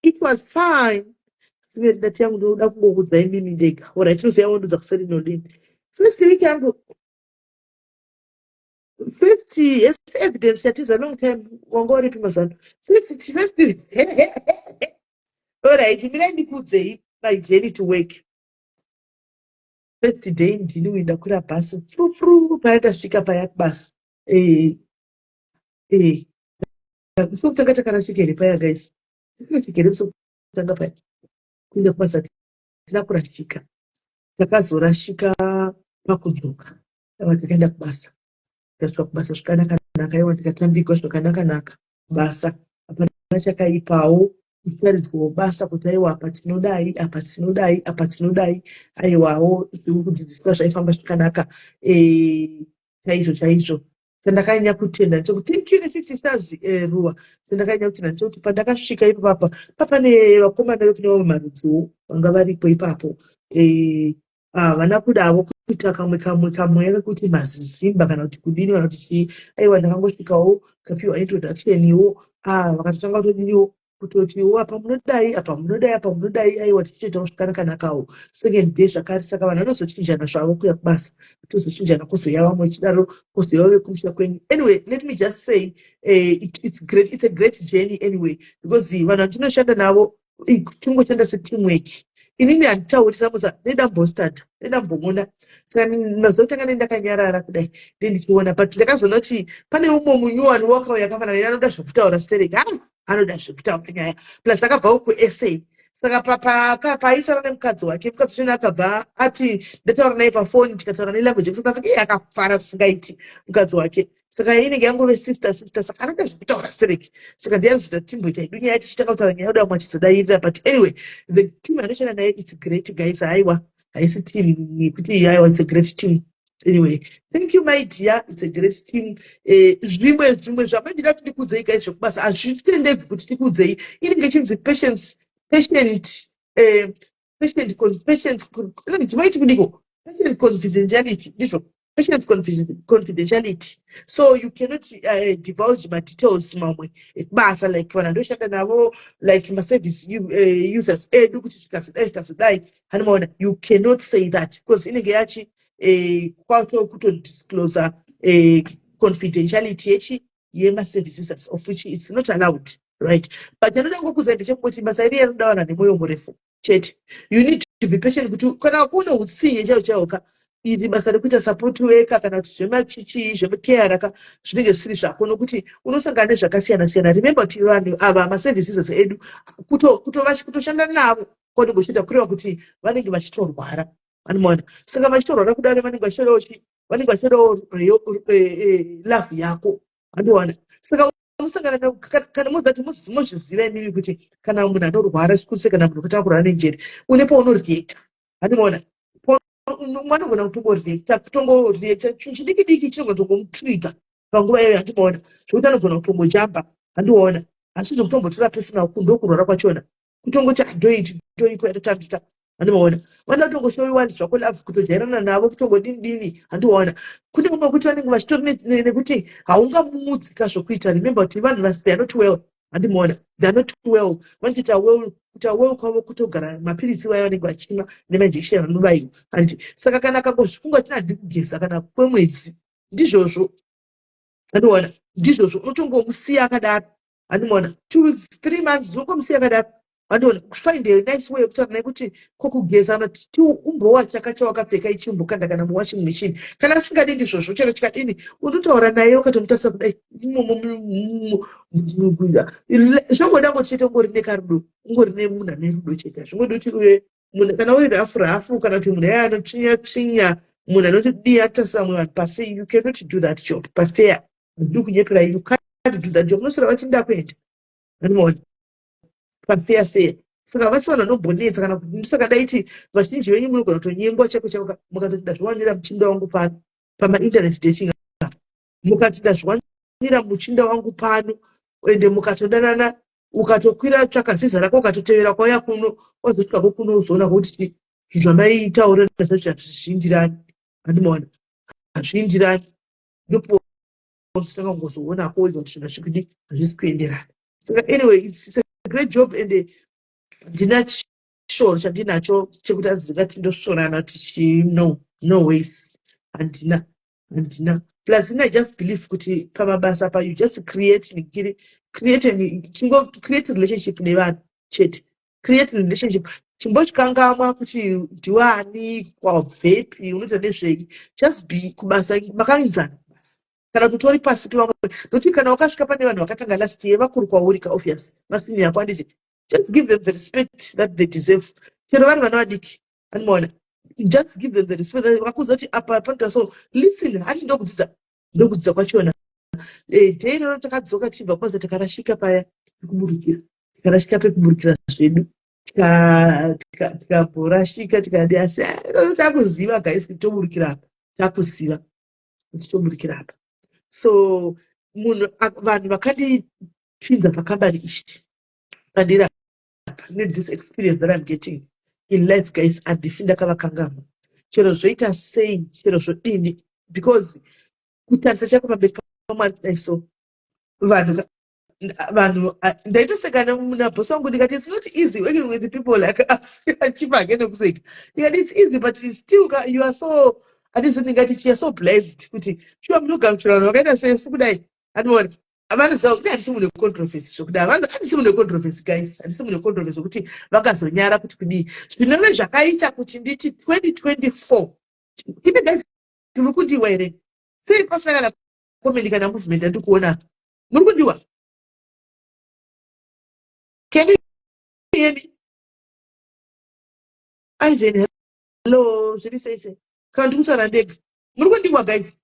it was fine simeri dati yangu ndoda kungokudzai mimi ndega orit tinozoyawandudza kuseri nodini first week yangu first evidence yatiza long time wanga uripi mazano first orit mirai ndikudzei my journey to work first day ndini kuenda kura bhasi frufru paya tasvika paya basi musi wekutanga takarasvika here paya guys tasvika here musi wekutanga paya kuenda kubasa tina kurashika takazorashika pakudzoka ava takaenda kubasa tasvika kubasa zvakanaka iwa tikatambikwa zvakanaka basa hapana chakaipawo kucharidzwawo basa kuti aiwa apa tinodai aiwawo zviri kudzidziswa zvaifamba zvakanaka chaizvo chandakanyanya kutenda ndechekuti thank you ne50 stars ruwa chandakanyanya kutenda ndechekuti pandakasvika ipapa papane vakomana vekune vamwe marudziwo vanga varipo ipapo vana kudavo kuita kamwe kuti mazizimba kana kuti kudini kana kuti chii aiwa ndakangosvikawo kapiwa introduction iwo vakatotanga kutodiniwo kutotiwo apa munodai aiwa tichitoitawo zvakanaka second day zvakare saka vanhu vanozochinjana zvavo kuya kubasa tozochinjana kuzoya vamwe chidaro kuzoya vekumusha kwenyu anyway let me just say it's a great journey anyway because vanhu vandinoshanda navo tingoshanda seteamwork inini handitauri samusa nedambostata nedambomona saka mazuva kutanga ndakanyarara kudai ndendichiona but ndakazoona kuti pane umwe munyuwani wakauya akafanana neni anoda zvekutaura stereki anoda zvekutaura nyaya plus akabvawo kusa saka paaitaura nemukadzi wake mukadzi chena akabva ati ndataura naye pafoni tikataura nelanguage yekusouth africa iye akafara tisingaiti mukadzi wake saka inenge yangove sister saka anoda zvekutaura stereki saka ndiyanozoita timboita idu nyaya tichitanga kutaura nyaya yoda mwachizodairira but anyway the team anoshanda naye it's great guys haiwa haisi team yekuti haiwa it's a great team anyway thank you my dear it's a great team zvimwe zvamandida kuti ndikudzei guys zvekubasa hazvitendebvi kuti tikudzei inenge chinzi patient confidentiality ndizvo patient confidentiality so you cannot divulge madetails mamwe ekubasa like vanhu andoshanda navo like maservice users edu kuti zvikazodai hanimaona you cannot say that because inenge yachi kutodiscloser confidentiality yemaservice users of which it's not allowed right but anoda ngokuza ndechekuti basa iri rinoda vanhu nemoyo murefu chete you need to be patient kuti kana kuno utsinye chaiwo iri basa rekuita support worker kana kuti zvemachichi zvemukeyaraka zvinenge zvisiri zvako nokuti unosangana nezvakasiyana remember kuti vanhu ava maservice users edu kutoshanda navo kwanogosvika kureva kuti vanenge vachitorwara vanimona saka vachitorwara kudaro vanenge vachidawo love yako vandiwana saka unosangana kana mozati mozviziva imimi kuti kana munhu anorwara zvikuse kana munhu kutakurwa nenjere une paunoreacta vandimaona vanogona kutongoreacta chidiki chinogona panguva iyoyo handimaona zvokuti anogona kutongojamba handiwaona asi zvokutombotora personal ndokurwara kwachona kutongoti ndoipo yatotambika handimaona vanoda kutongoshowiwa zvako love kutojairana navo kutongodini handiwaona kune umwe kuti vanenge vachitori nekuti haungamumudzika zvokuita remember kuti vanhu vasi they are not well handimaona they are not well vanochiita well kwavo kutogara mapirisi vayo vanenge vachimwa nemajekisheni anobaiwa handiti saka kana akangozvifunga kuti handiri kugeza kana kwemwedzi ndizvozvo handiona ndizvozvo unotongomusiya akadaro handimaona 2 weeks 3 months unongomusiya akadaro handiona find a nice way yekutaura naye kuti kokugeza ti umbowa chaka chawakapfeka ichimbokanda kana muwashing machine kana asingadi ndizvozvo chero chikadini unotaura naye ukatomutarisa kudai zvongoda ngoti chete ungori nekarudo ungori nemunhu ane rudo chete zvingodi kuti uye munhu kana uri hafu kana kuti munhu yeye anotsvinya munhu anotodiya atasira mumwe vanhu pasi, you cannot do that job pafair. Ndiri kunyepera, you can't do that job. Unoswera vachinda kuenda anomaona pafair. Saka vasi vanhu vanombonetsa kana kuti ndosaka daiti vazhinji venyu munogona kutonyengwa chako chako mukatoti ndazviwanira muchinda wangu pano pamaindaneti dating app, mukati ndazviwanira muchinda wangu pano, ende mukatodanana, ukatokwira tsvaka vhiza rako ukatotevera kwauya kuno, wazosvikako kuno uzoona kuti zvinhu zvamaitaura nazvo hazviindirani. Handimaona hazviindirani, ndipo tanga kungozoonako wega kuti zvinhu hazvikudi hazvisi kuenderana. Saka anyway, it's a great job, and ndina chishoro chandinacho chekuti adzingati ndosvorana kuti no ways, handina. Plus I just believe kuti pamabasa pa you just create relationship nevanhu chete, create relationship. Chimbochikangamwa kuti ndiwani kwabvepi unoita nezvei, just be kubasa makainzana basa, kana kuti tori pasi pevamwe. Nokuti kana wakasvika pane vanhu vakatanga last year vakuru kwaurika obvious masini yako, handiti just give them the respect that they deserve. Chero vari vana vadiki anomaona, just give them the respect. Vakakuudza kuti apa panoita so, listen, hati ndokudzidza kwachona. Dhei rino takadzoka tibva kwaza takarashika paya pekuburukira, tikarashika pekuburukira zvedu, tikamborashika tikadi, asi takuziva guys kuti toburukira apa, takuziva kuti toburukira apa. So vanhu vakandipinza pakambani ichi pandira this experience that I'm getting in life guys, handifi ndakavakangama chero zvoita sei, chero zvodini, because kutarisa chako pamberi pamwari kudai so, vanhu ndaitoseka munabhosi wangu ndikati it's not easy working with people like us. Achipage nekuseka ndikati it's easy but still you are so, handisi ndingati you are so blessed kuti shuwa munogamuchira vanhu vakaita sesu kudai. Anoona vanoziva kuti handisi mune controversy zvokudai, handisi mune controversy guys, handisi mune controversy zvokuti vakazonyara kuti kudii. Zvinove zvakaita kuti nditi 2024 ine guys muri kundiwa here, sei pasina kana comment kana movement yandiri kuona, muri kundiwa? Can you hear me? Ivan, hello, zviri sei? Kana ndiri kutaura ndega, muri kundiwa guys?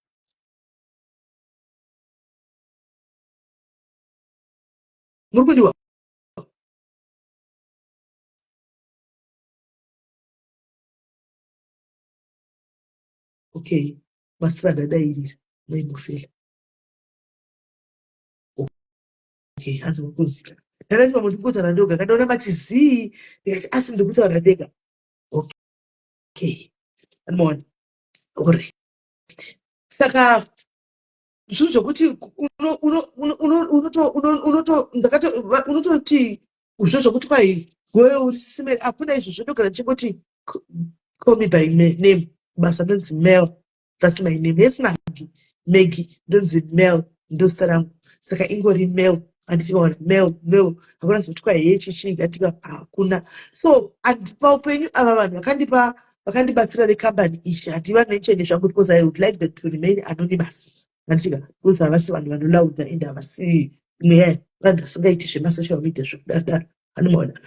Muri kundiwa? Okay, masira ndadairira maimbofela. Okay, hanzi muri kuzika. Ndakati pamwe ndiri kutaura ndoga, kandaona mati zii, ndikati asi ndiri kutaura ndega. Okay, anomaona, alright. Saka zvinhu zvokuti unototi zvo zvokuti kwai goyo uri simeri, hakuna izvozvo. Ndogara ndichingoti call me by name, basa ndonzi Mel, that's my name. Yes Maggie ndonzi Mel, ndozita rangu, saka ingori Mel. Handiti Mel, hakuna zvoti kwai hei chichi ngatika, hakuna. So paupenyu ava vanhu vakandibatsira vekambani ichi, handiva nechene zvangu because I would like them to remain anonymous. Handichika because havasi vanhu vanolaudza ende havasi mweya vanhu vasingaiti zvemasocial media zvokudaro. Anomaona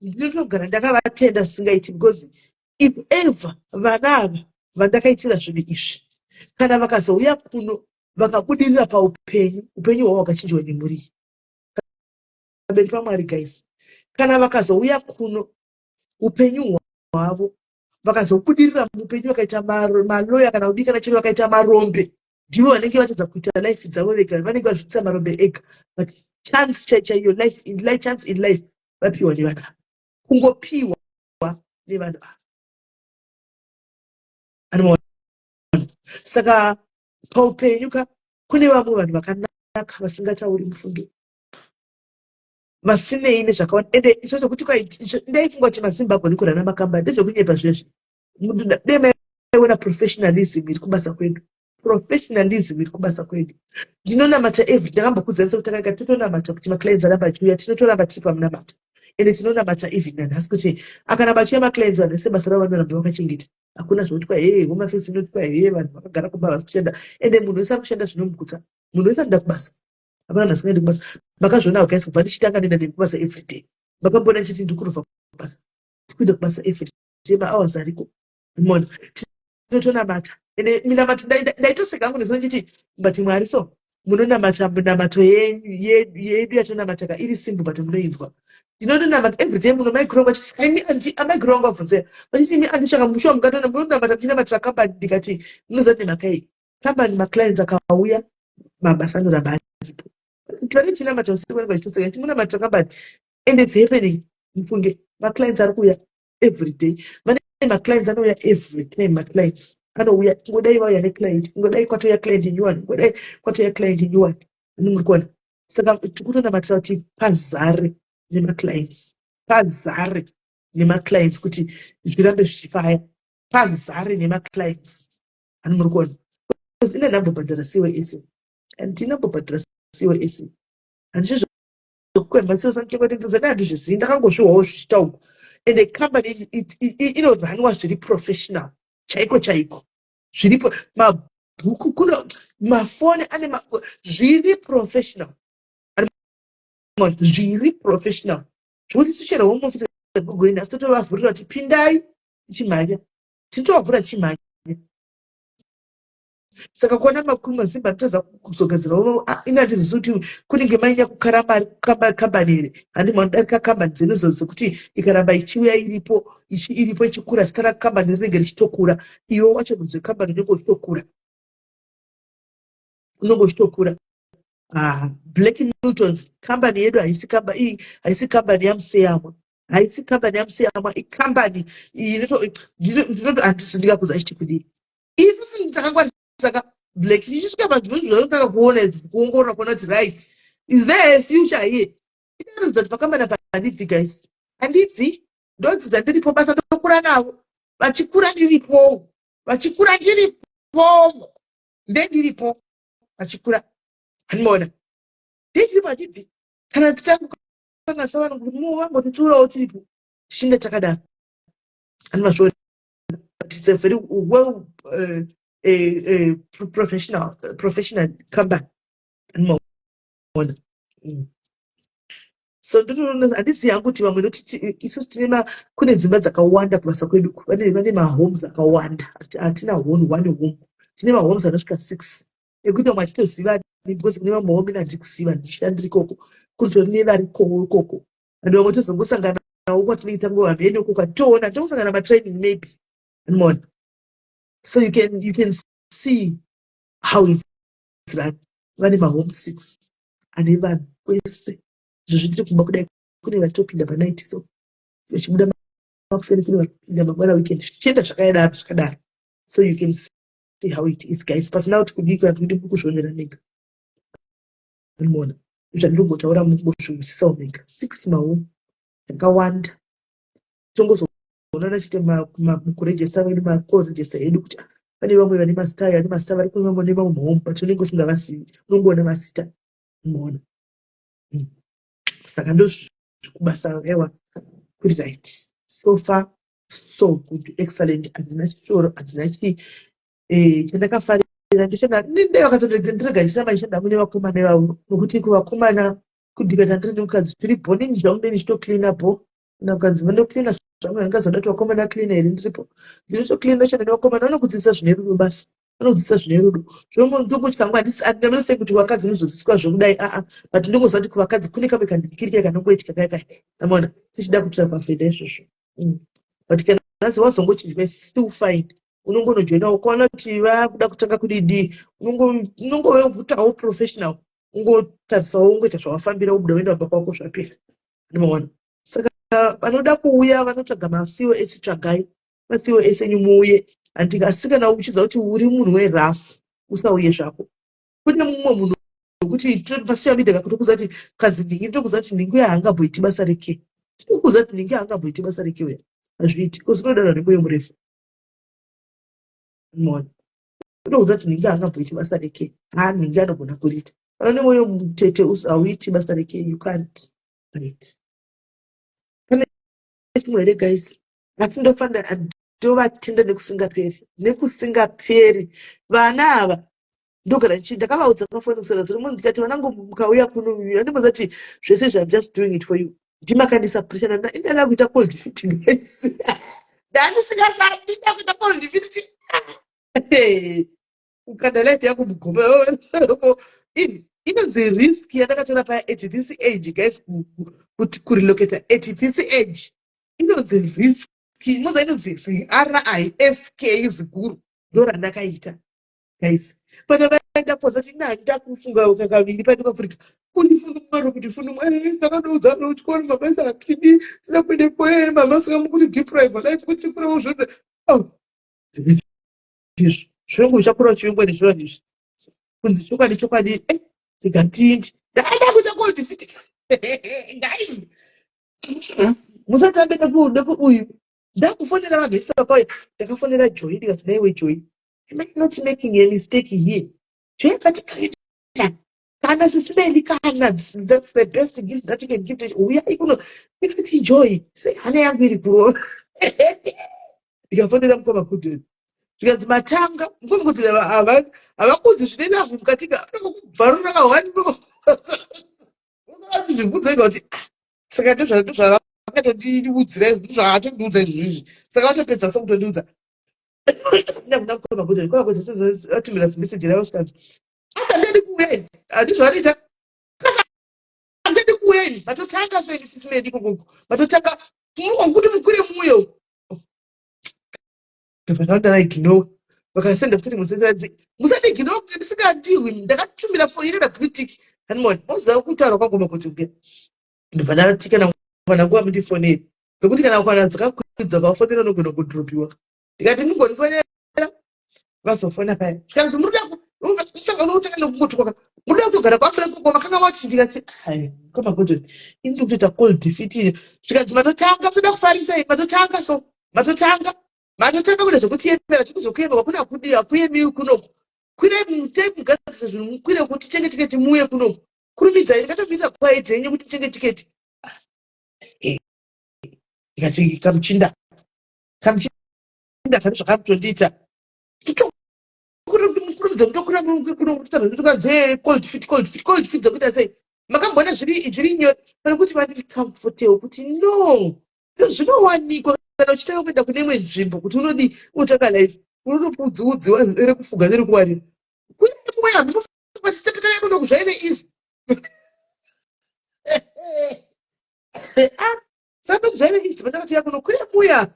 ndinotogara ndakavatenda zvisingaiti, because if ever vana ava vandakaitira zvinhu izvi kana vakazouya kuno vakabudirira paupenyu hwavo wakachinjwa nemuri pamberi pamwari guys, kana vakazouya kuno upenyu hwavo vakazobudirira muupenyu vakaita maloya kana kudii kana chiro vakaita marombe, ndivo vanenge vatadza kuita life dzavo vega, vanenge vazvitisa marombe ega, but chance chaiyo chance in life vapiwa nevanhu ava, kungopiwa nevanhu ava. Anomaona, saka paupenyu kune vamwe vanhu vakanaka vasingatauri mufundo, vasinei nezvakawanda, ende izvo zvokuti ndaifunga kuti mazimbabwe ndikurana makambani ndezvokunyepa zvezvi. Dai maiona professionalism iri kubasa kwedu, ndinonamata every, ndakambokudza kuti takaika totonamata kuti maclients aramba achiuya, tinotoramba tiri pamunamata, ende tinonamata even nanhasi kuti akanamba achiuya maclients vanhu vese basa ravo vanoramba vakachengeta. Hakuna zvoti kwai home office inoti kwai vanhu vakagara kumba havasi kushanda, ende munhu wese akushanda zvinomugutsa, munhu wese anoda kubasa, hapana vanhu vasingaendi kubasa. Makazviona guys, kubva ndichitanga ndoenda nekubasa everyday, makambona chiti ndikuruva kubasa, ndikuenda kubasa everyday, mahours ariko. totonamata ende minamato ndaitoseka hangu ndizondichiti bati Mwari so munonamata minamato yedu yatonamata iri simple but munoinzwa ndinotonamata every day muno maikirongwa amaikiro wangu abvunzeya vachiti imi andishaka mushuwa mukatona munonamata tichinamatira kambani ndikati munozati nemakai kambani maclients akauya mabasa anoramba aripo tori chinamata usiku vanenge vachitoseka nti munamatira kambani and it's happening mufunge maclients ari kuuya every day maclients anouya every time maclients anouya ngodai vauya neclient ngodai kwatouya client nyuwani ngodai kwatouya client nyuwani ani muri kuona saka tikutonamatira kuti pazare nemaclients pazare nemaclients kuti zvirambe zvichifaya pazare nemaclients ani muri kuona because ine ndambobhadhara COS and ndinambobhadhara COS handizvo zvokukwemba siyosandichengetedzana handizvizivi ndakangozviwawo zvichitaurwa ende company inoranwa zviri professional chaiko chaiko zviripo mabhuku kuno mafoni ane zviri professional zviri professional zvokuti tichera home office kugoenda asi totovavhurira kuti pindai tichimhanya titovavhura tichimhanya saka kuona makuru mazimba totadza kuzogadzirawo ina tizisu kuti kunenge mainya kukara mari kambani here handi manodarika kambani dzenezo dzekuti ikaramba ichiuya iripo ichikura zita rakambani rinenge richitokura iwe wacho kunzwe kambani unenge uchitokura Black Newtons kambani yedu haisi kambani yamuseyamwa haisi kambani yamuseyamwa ikambani ndinoti handisi ndingakuza ichiti kudii isusu takangwarisa saka Black tichisvika panzvimbo zvaonaka kuona kuongorora kuona kuti right is there a future here inoratidza kuti pakambani apa handibvi guys handibvi ndodzidza ndiripo basa ndokura navo vachikura ndiripo ndendiripo vachikura handimaona ndiripo handibvi kana tichangokanga savanhu kuti vangotitiurawo tiripo tichinge takadaro handimazviona but it's a very well professional company handimaona so ndotoona handisi yangu kuti vamwe noti isusu kune dzimba dzakawanda kubasa kwedu vane mahomes akawanda hatina one home tine mahomes anosvika 6 ekuti vamwe achitoziva because kune vamwe home handikuziva ndishandiri ikoko kuritori nevarikowo ikoko and vamwe tozongosangana navo kwatinoita ngohambe ikoko atitoona tongosangana matraining maybe handimaona so you can see how it's run vane mahome 6 ane vanhu kwese zvozvitiri kumba kudai kune vatopinda panight so vachibuda makuseni kune vapinda mangwana weekend zvichienda zvakadaro so you can see how it is guys pasina kuti kudiki handikuidi kuzvionera nega animona zvandinongotaura mungozviusisawo nega 6 mahome akawanda tongozoona chiite mukurejesta wedu makorejesta edu kuti pane vamwe vane masita vari kune vamwe nemamwe mahome but unenge usingavazivi unongoona masita unoona saka ndozvikubasa ewa kuti right so far so good excellent handina chitoro handina chandakafarira ndei vakazondireganyisa maishanda mune vakomana vavo nokuti kuvakomana kudhikata ndiri nemukadzi tiri boning zvangu ndei ndichitocleana po nakadzi vandoklina zvangu handingazoda kuti vakomana klina here ndiripo ndinotocleana shanda nevakomana vanokudzidzisa zvine rudo basi vanokudzidzisa zvine rudo zvondongotya ngu handinamesei kuti vakadzi nozodziswa zvokudai but ndongoziva kuti kuvakadzi kune kamwe kandikirika kanongoitika kai namona tichida kutira pafenda izvozvo but kana nhasi wazongochidya still fine unongonojoinawo ukaona kuti vakuda kutanga kudidi unongovutawo professional ungotarisawo ungoita zvawafambira ubuda uenda wabva kwako zvapera ndimaona saka vanoda kuuya vanotsvaga maCOS tsvagai maCOS enyu muuye asi kana uchiziva kuti uri munhu werafu usauye zvako kune mumwe munhu wekuti pasocial media kutokuza kuti kanzi ndingi nditokuza kuti ndingi uya haangamboiti basa reke tinokuza kuti ndingi haangamboiti basa reke uya hazviiti kozi unodanwa nemwoyo murefu mona unokuza kuti ndingi haangamboiti basa reke ndingi anogona kuriita kana nemwoyo mutete hauiti basa reke you can't right pane chimwe here guys asi ndofanira ndovatenda nekusingaperi vana ava ndogara ndakavaudza mafonisera dzirimo ndikati vanangu mukauya kuno andimboza kuti zvese I'm just doing it for you ndimakandisa pressure ndada kuita cold fitting guys Ndandisingasandida kuita call defeat. Ukanda life yako mugomba inonzi risk yandakatora at this age guys, kuti kurelocata at this age inonzi risk, inoza inonzi risk ziguru ndo randakaita guys. Pana vaenda pozati ndakufunga kakaviri pandikafurika kundifunga mwari kuti fundo mwari ndakadodza nochikoro mabasa atidi tida kuende kwe mama saka mukuti deprive life kuti kura uzvode zvinhu zvakura chiyungu nezvivanu izvi kunzi chokwadi ndikatindi ndaida kuita call defeat guys. Musatambe nekuuyu ndakufonera vagaisa pauya ndakafonera Joy ndikati naiwe Joy, am I not making a mistake here? Joy akati kana sisibeli kana, that's the best gift that you can give to uya ikuno. Ndikati Joy hana yangu iri kurova ndikafonera mukoma kudhoni zvikanzi matanga mukoma kuti havakuzi zvine navhu mukatika anokubvarura kahwando zvibvunza kuti saka ndozvavakatodiudzira zvavatondiudza izvizvi saka vatopedza sokutondiudza ndakunda mukoma kudhoni kwavakuziatumira zimeseji ravo zvikanzi asa ndedi kuweni handizvanoita kasa ndedi kuweni matotanga soenisisimedi kokoko matotanga kuti mukure muyo ndavandaignore vakasenda kuti musandignore ndisingandiwi ndakatumira foirera boutique hanimoni moziva kutaura kwangoma kuti uke ndibva ndatikana mwana nguva mundifoneri nokuti kana kwana dzakakwidza vafonera nogona kudropiwa ndikati mungonifonera vazofona paya zvikanzi murudautanga nokungotsvoka muruda kutogara kwafura koko makanga wati ndikati koma kutoti ini ndikutoita call defeat zvikanzi matotanga toda kufarisai matotanga so matotanga kuda zvokutiemera chito zvokuemera kuna kudi hakuemiwi kunoku kwirai mutai mugadzisa zvinhu mukwire kuti tenge tiketi muye kunoku kurumidzai ndikatomirira kwaedzenye kuti tenge tiketi ikati kamuchinda kane zvakamutondiita kurumidza mutokuramukutaanze call defeat dzekuita sei makambona zviri nyore pane kuti vandiri comfortable kuti no zvinowanikwa kana uchitanga kuenda kune imwe nzvimbo kuti unodi utaka life unotopudziudziwa rekufuga nerekuwarira kune mweya munofatitepetaakuno kuzvaine izi saka ndoti zvaine izi vandakati yakuno kune muya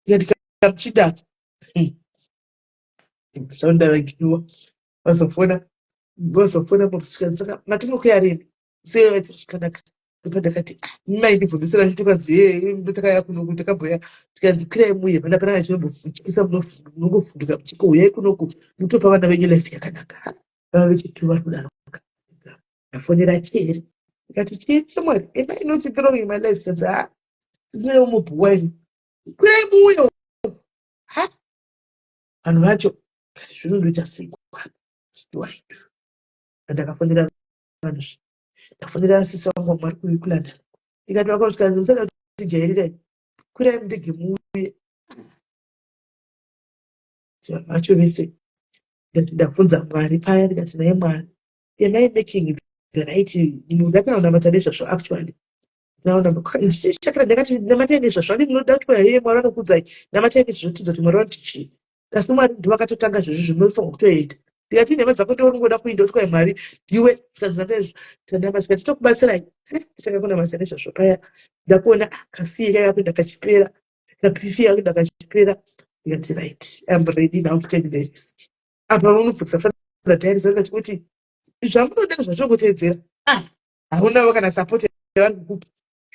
yandikamuchidaka zvaundavagiwa vazofona mosvikani saka matinokuyareni seati zvakanaka ndopandakati maindibvundisira nditokanzi ndotaka yakunoku takabhuya tikanzi kwirai muye pana pananga chinombofutyisa munongovhunduka muchikouya kunoku mutopa vana venyu life yakanaka vava vechituva kudaroka ndafonera cheri ikati chii chamwari am I not throwing my life kanzi tisinayo mubhuwaini kwirai muyo vanhu vacho kati zvinondoita sei waitu andakafonera vanhu ndafonera asisi wangu wamwari kuLondon ndikati vakasvikanzi musada kuti jairirai kwirai mundege muuye vacho vese ndabvunza mwari paya ndikati naye mwari am I making the right ndakanaunamata nezvazvo actually ndichishakira ndakati namatai nezvazvo andi munoda kuti yeye mwari vanokudzai namatai nezvozvotidza kuti mwari vanoti chii asi mwari ndivakatotanga zvozvo zvinofanwa kutoenda ndikati nhema dzako ndounogoda kuinda kuti mwari ndiwe zvikanzi tokubatsirai tichanga kunamata nezvazvo paya ndakuona kafii yakuenda kachipera kapifii yakuenda kachipera ndikati right I'm ready now to take the risk apa unobvudza fadha dhairi zakati kuti zvamunoda zvazvokuteedzera haunavo kana sapoti yavanhu kupa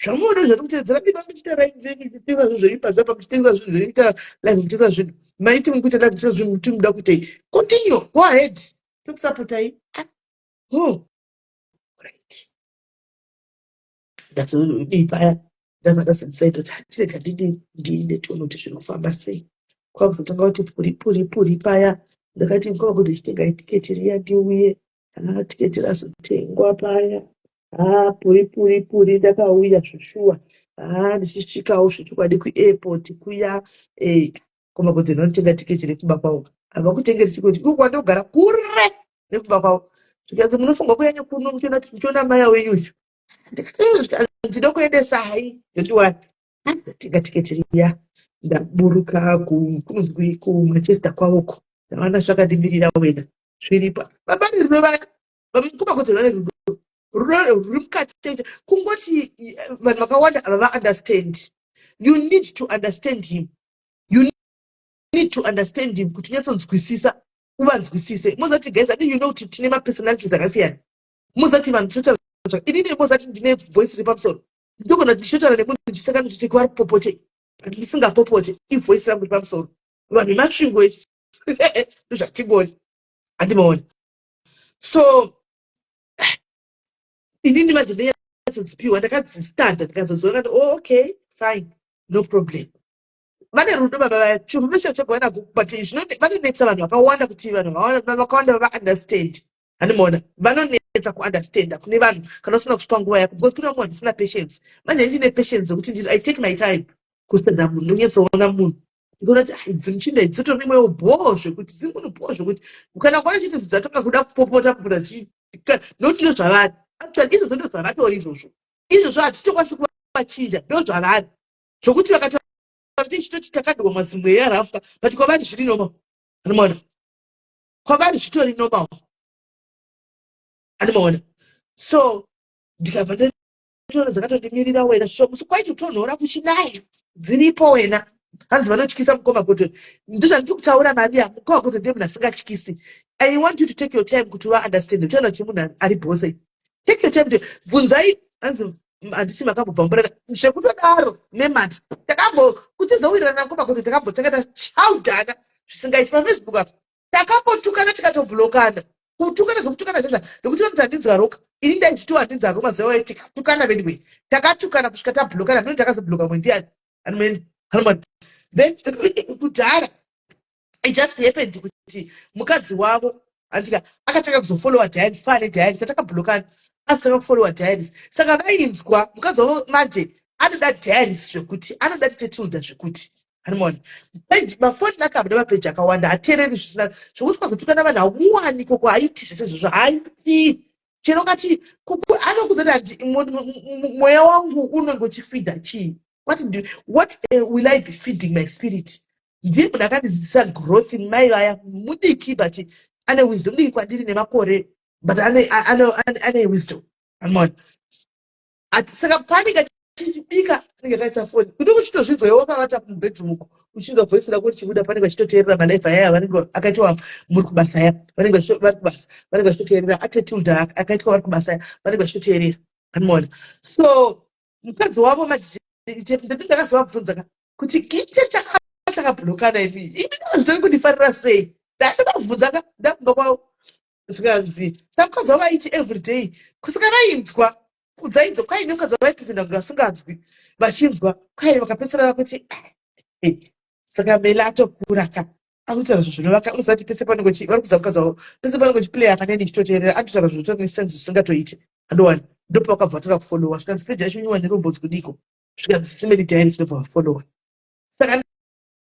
zvamunoda zvati kuteedzera diba muchita right venyu muchitengesa zvinhu zveipa zapa muchitengesa zvinhu zveiita live muchitengesa zvinhu maiti mukuita live muchitengesa zvinhu muti muda kuitei continue go ahead tokusapotai right ndazodii paya ndabva ndasensaita kuti handirega ndiinde tione kuti zvinofamba sei kwakuzotanga kuti puri paya ndakati mukoma kuti chitenga itiketi riya ndiuye tiketi razotengwa paya puri ndakauya zveshuwa ndichisvikawo zvechokwadi kuairport kuya koma kuti ndinotenga tiketi rekuba kwavo havakutengeri tiketi kwandogara kure nekuba kwavo zvikanzi munofunga kuyanya kuno muchiona maya wenyuyu ndikati ndinokuendesa hai ndondiwani ndatenga tiketi riya ndaburuka kunzwi kuManchester kwavoko ndavana zvakadimirira wena zviripa vabari rudo vaya kuba kuti vane rudo ruri mukati chete kungoti vanhu vakawanda havava understand. You need to understand him. You need to understand him kuti unyatsonzwisisa uvanzwisise. Muzati guys, I think you know kuti tine mapersonalities akasiyana. Muzati vanhu totaura inini muzati ndine voice iri pamusoro ndogona ndichotaura nemunhu ndichisangana kuti vari kupopote ndisingapopote ivoice rangu iri pamusoro vanhu vemasvingo eti ndozvatiboni handimaoni. So inini manje ndinyatsonzipiwa ndakadzistanda ndikazozona kuti okay fine no problem. Vane rudo baba vaya chirudo chachagowana but vanonetsa vanhu vakawanda kuti vanhu vakawanda vava-understand handimaona vanonetsa kuunderstanda kune vanhu kana usina kusvipa nguva yako because kune vamwe vanhu usina patience. Manje ndine patience dzekuti I take my time kusenda munhu ndonyatsoona munhu ndikuona kuti dzimuchinda idzi dzitori nemwewo bhoo zvekuti dziri munhu bhoo zvekuti kana kuona chiti dzatanga kuda kupopota kupota nokuti ndo zvavari actually izvozvo ndo zvavatori izvozvo hatitokwanisi kuvachinja ndo zvavari zvokuti vakati tichitoti takadwa mazimwe eyarafwa but kwavari zviri normal handimaona kwavari zvitori normal handimaona. So ndikabva ndatoona dzakatodimirira wena shomusi kwaiti kutonhora kuchinaya dziripo wena hanzi vanotyisa mukoma kuti ndozvandiri kutaura maria mukoma kuti ndiye munhu asingatyisi. I want you to take your time kuti vaunderstand utaona kuti munhu ari bhose take your time bvunzai hanzi handiti makambobva mburana zvekutodaro nemati kutizowirirana mukoma kuti takambotanga tachaudhana zvisingaiti pafacebook apa takambotukana tikatoblokana kutukana zvokutukana zvozva ndokuti vanhu handinzwaroka ini ndaititiwa handinzwaroma zewa tikatukana anyway takatukana kusvika tablokana mino takazobloka mwe ndiani hanimani then kudhara it just happened kuti mukadzi wavo andika akatanga kuzofollowa diaries pane diaries tatakablokana asitanga kufollowa diaries saka vainzwa mukadzi wavo manje anoda diaries zvekuti anoda titilda zvekuti hanimona mafoni akaba nemapeji akawanda hatereri zvisina zvokuti kwazotukana vanhu hauwani koko haiti zvese izvozvo haiti chero ngati anokuzati mweya wangu unenge uchifidha chii what will I be feeding my spirit. Ndiye munhu akandidzidzisa growth mai vaya mudiki but ane wisdom diki kwandiri nemakore but ane wisdom hanimona saka paanenge chichibika anenge akaisa foni kuti uchitozvinzwa wakavata mubedroom uko uchinzwa voice rako richibuda panenge vachitoteerera malife aya vanenge akaitwa muri kubasa aya vanenge vari kubasa vanenge vachitoteerera atetilda akaitwa vari kubasa aya vanenge vachitoteerera hanimona. So mukadzi wavo ndakazovabvunza kuti gite takabhlokana imi ndinozitoi kundifarira sei ndandobabvunza ndabva kwavo zvikanzi samukadzi wavo aiti everyday kusaka vainzwa kudzaidzo kwaine mukadzi wavo aipinda kunge vasinganzwi vachinzwa kwaine vakapesera vakuti saka mele atokura ka akutaura zvezvinovaka uzati pese panenge vari kuza mukadzi wavo pese panenge chiplaya akaneni chitoteerera anotaura zvotori nesense zvisingatoiti andowana ndopa vakabva vatanga kufolowa zvikanzi peji yacho nyiwa nerombodzwi kudiko zvikanzi simeli diaries ndobva vafolowa saka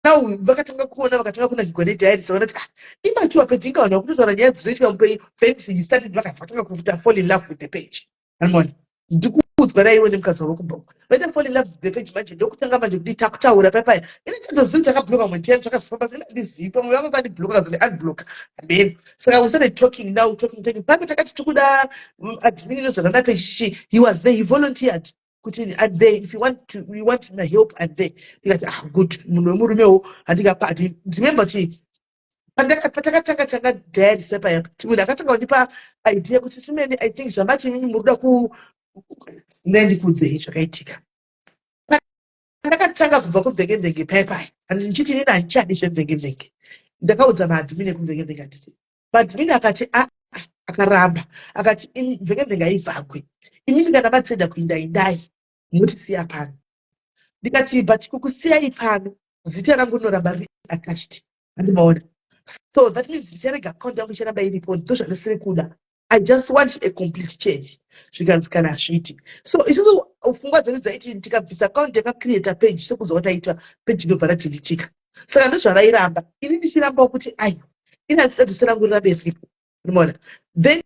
nau vakatanga kuona vakatanga kuna chigone diaries vanoti imatiwa peji ingawana kutotaura nyaya dzinoitika mupei fancy started vakabva vatanga kuita fall in love with the page hanimona ndikuudzwa naiwe nemukadzi wavo kubva vaita fall in love with the page manje ndokutanga manje kudi takutaura papaya ini chandozivi takabloka mwentiani takazifamba sina ndizivi pamwe vanga kandibloka kazoti unbloka mberi saka we started talking now talking pamwe takati tikuda admin inozorana page he was there he volunteered kuti at there if you want my help at there ndikati good munhu wemurumewo handingapati remember kuti patakatanga diaries paper yapo munhu akatanga kundipa idea kuti simeni I think zvamati inini muruda ndandikudzei zvakaitika pandakatanga kubva kumvengevenge paper handi ndichiti inini handichadi zvemvengevenge ndakaudza maadmin ekumvengevenge handiti maadmin akati akaramba akati mvengevenge haivhagwe imini kana matsenda kuinda indai mutisiya pano ndikati but kukusiyai pano zita rangu rinoramba riri attached handimaona so that means ndicharega account yangu icharamba iripo ndozvandisiri kuda I just want a complete change zvikanzi kana hazviiti so isusu pfungwa dzedu dzaiti tikabvisa account yakacreata page sekuzowa taita page inobva radhilitika saka ndozvavairamba ini ndichirambawo kuti aiwa ini handida dhisi rangu rirambe riripo handimaona then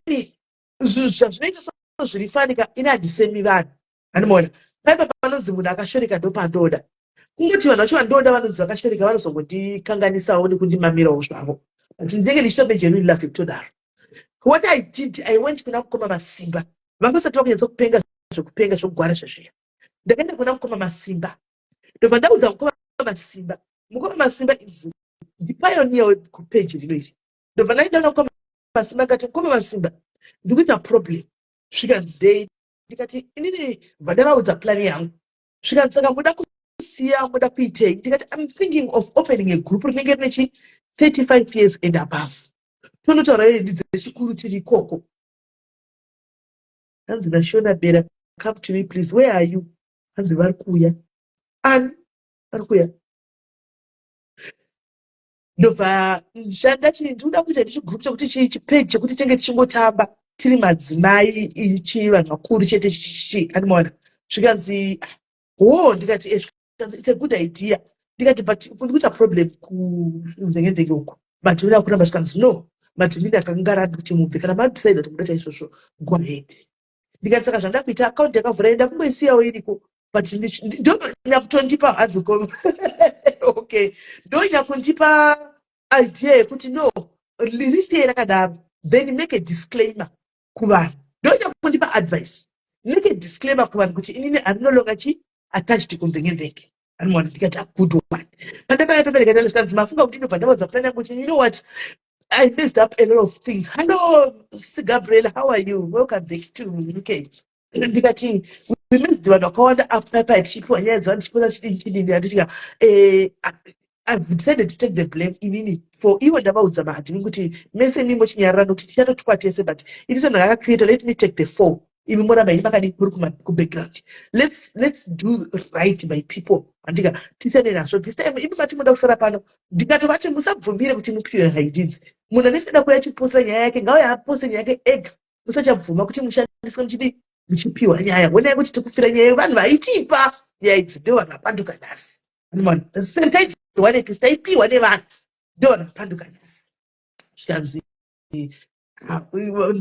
zvinhu zvazvinoita zviri fanika ini handisemi vanhu handimaona paipa panonzi munhu akashoreka ndopandoda kungoti vanhu vacho vandoda vanonzi vakashoreka vanozongotikanganisawo nekundimamirawo zvavo but ndinenge ndichitomegenuini love kutodaro. What I did, I went kuna Mukoma Masimba. Vangosati vakunyatsa kupenga zvekupenga zvokugwara zvezviya. Ndakaenda kuna Mukoma Masimba. Ndobva ndaudza Mukoma Masimba. Mukoma Masimba is the pioneer wepage rino iri. Ndobva ndaenda kuna Mukoma Masimba akati Mukoma Masimba ndikuita problem. Svikanzi dei ndikati inini vandavaudza plan yangu. Svikanzi saka muda kusiya muda kuitei. Ndikati I'm thinking of opening a group rinenge rine 35 years and above. Tonotaura hendi dzechikuru tiri ikoko. Hanzi Nashona Bera, come to me please. Where are you? Hanzi vari kuuya. Ani vari kuuya. Ndobva ndati ndinoda kuita chigroup chekuti chipage chekuti tenge tichingotamba tiri madzimai ichi vanhu vakuru chete animaona. Zvikanzi ndikati it's a good idea. Ndikati but kuita problem kunzvengenzenge uko. Matimini akuramba zvikanzi no. Matimini akangaradi kuti mubve kana madecide kuti munoita izvozvo go ahead. Ndikati saka zvandakuita account yakavhura enda kungoisiyawo iriko but ndonyakutondipa hadziko okay ndonyakundipa idea yekuti no risiyei rakadaro then make a disclaimer kuvanhu ndonyakundipa advice make a disclaimer kuvanhu kuti inini arinolonga attached kunzengenzenge animaona. Ndikati good one pandakauya pepa ndikati zvikanzi mafunga kuti ndobva ndavaudza plan yangu kuti you know what I messed up a lot of things. Hello, Sister Gabriela, how are you? Welcome back to UK. Ndikati we messed vanhu vakawanda up papa tichipiwa nyaya dzavanochiposa chidini anditika I've decided to take the blame inini for iwo ndavaudza mahadhini kuti mese mimi mochinyarara nokuti tichatotwa tese but it is anhu akacreata let me take the fall. Imi moramba ini makadi muri kubackground. Let's do right by people. Andika tisene nazvo this time imi matimoda kusara pano. Ndikatovati musabvumire kuti mupiwe haidids. Munhu anenge kuuya achiposa nyaya yake ngauya apose nyaya yake ega. Musachabvuma kuti mushandiswe muchipiwa nyaya. Honai kuti tikufira nyaya vanhu vaitipa nyaya idzi ndo vakapanduka nhasi. Animaona sentence wanekisi taipiwa nevanhu ndo vakapanduka nhasi. Zvikanzi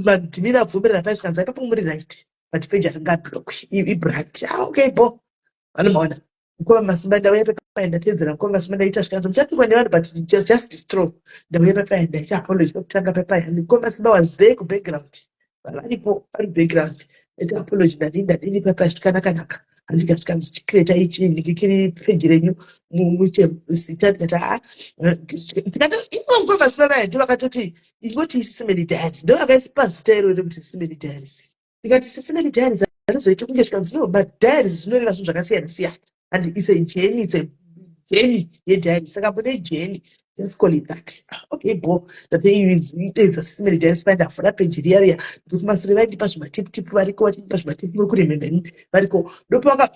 madhimini abvumirira pai zvikanzi ipapo muri right but page haringablock ibright okay bo vanomaona. Mukoma Masimba ndauya pepai ndatedzera Mukoma Masimba ndaita zvikanzi muchapirwa nevanhu but just be strong. Ndauya pepai ndaita apology pekutanga pepai Mukoma Masimba was there kubackground varipo vari background ndaita apology ndadini pepai zvikanaka andika zvikanzi chicreata ichi ndikiri page renyu muchezita ndikati ndikati Mukoma Masimba vaya ndo vakatoti ingoti SIS MELLY diaries ndo vakaisipa zita iro rekuti SIS MELLY diaries. Ndikati SIS MELLY diaries harizoiti kunge zvikanzi no but diaries zvinoreva zvinhu zvakasiyana siyana and it's a journey yediaries saka mbone journey let's call it that. Okay bo ndateidza SIS MELLY diaries pa ndavhura page riya ndikuti mashure vaindipa zvimatiputipu variko vachindipa zvimatiputipu muri kurememberi variko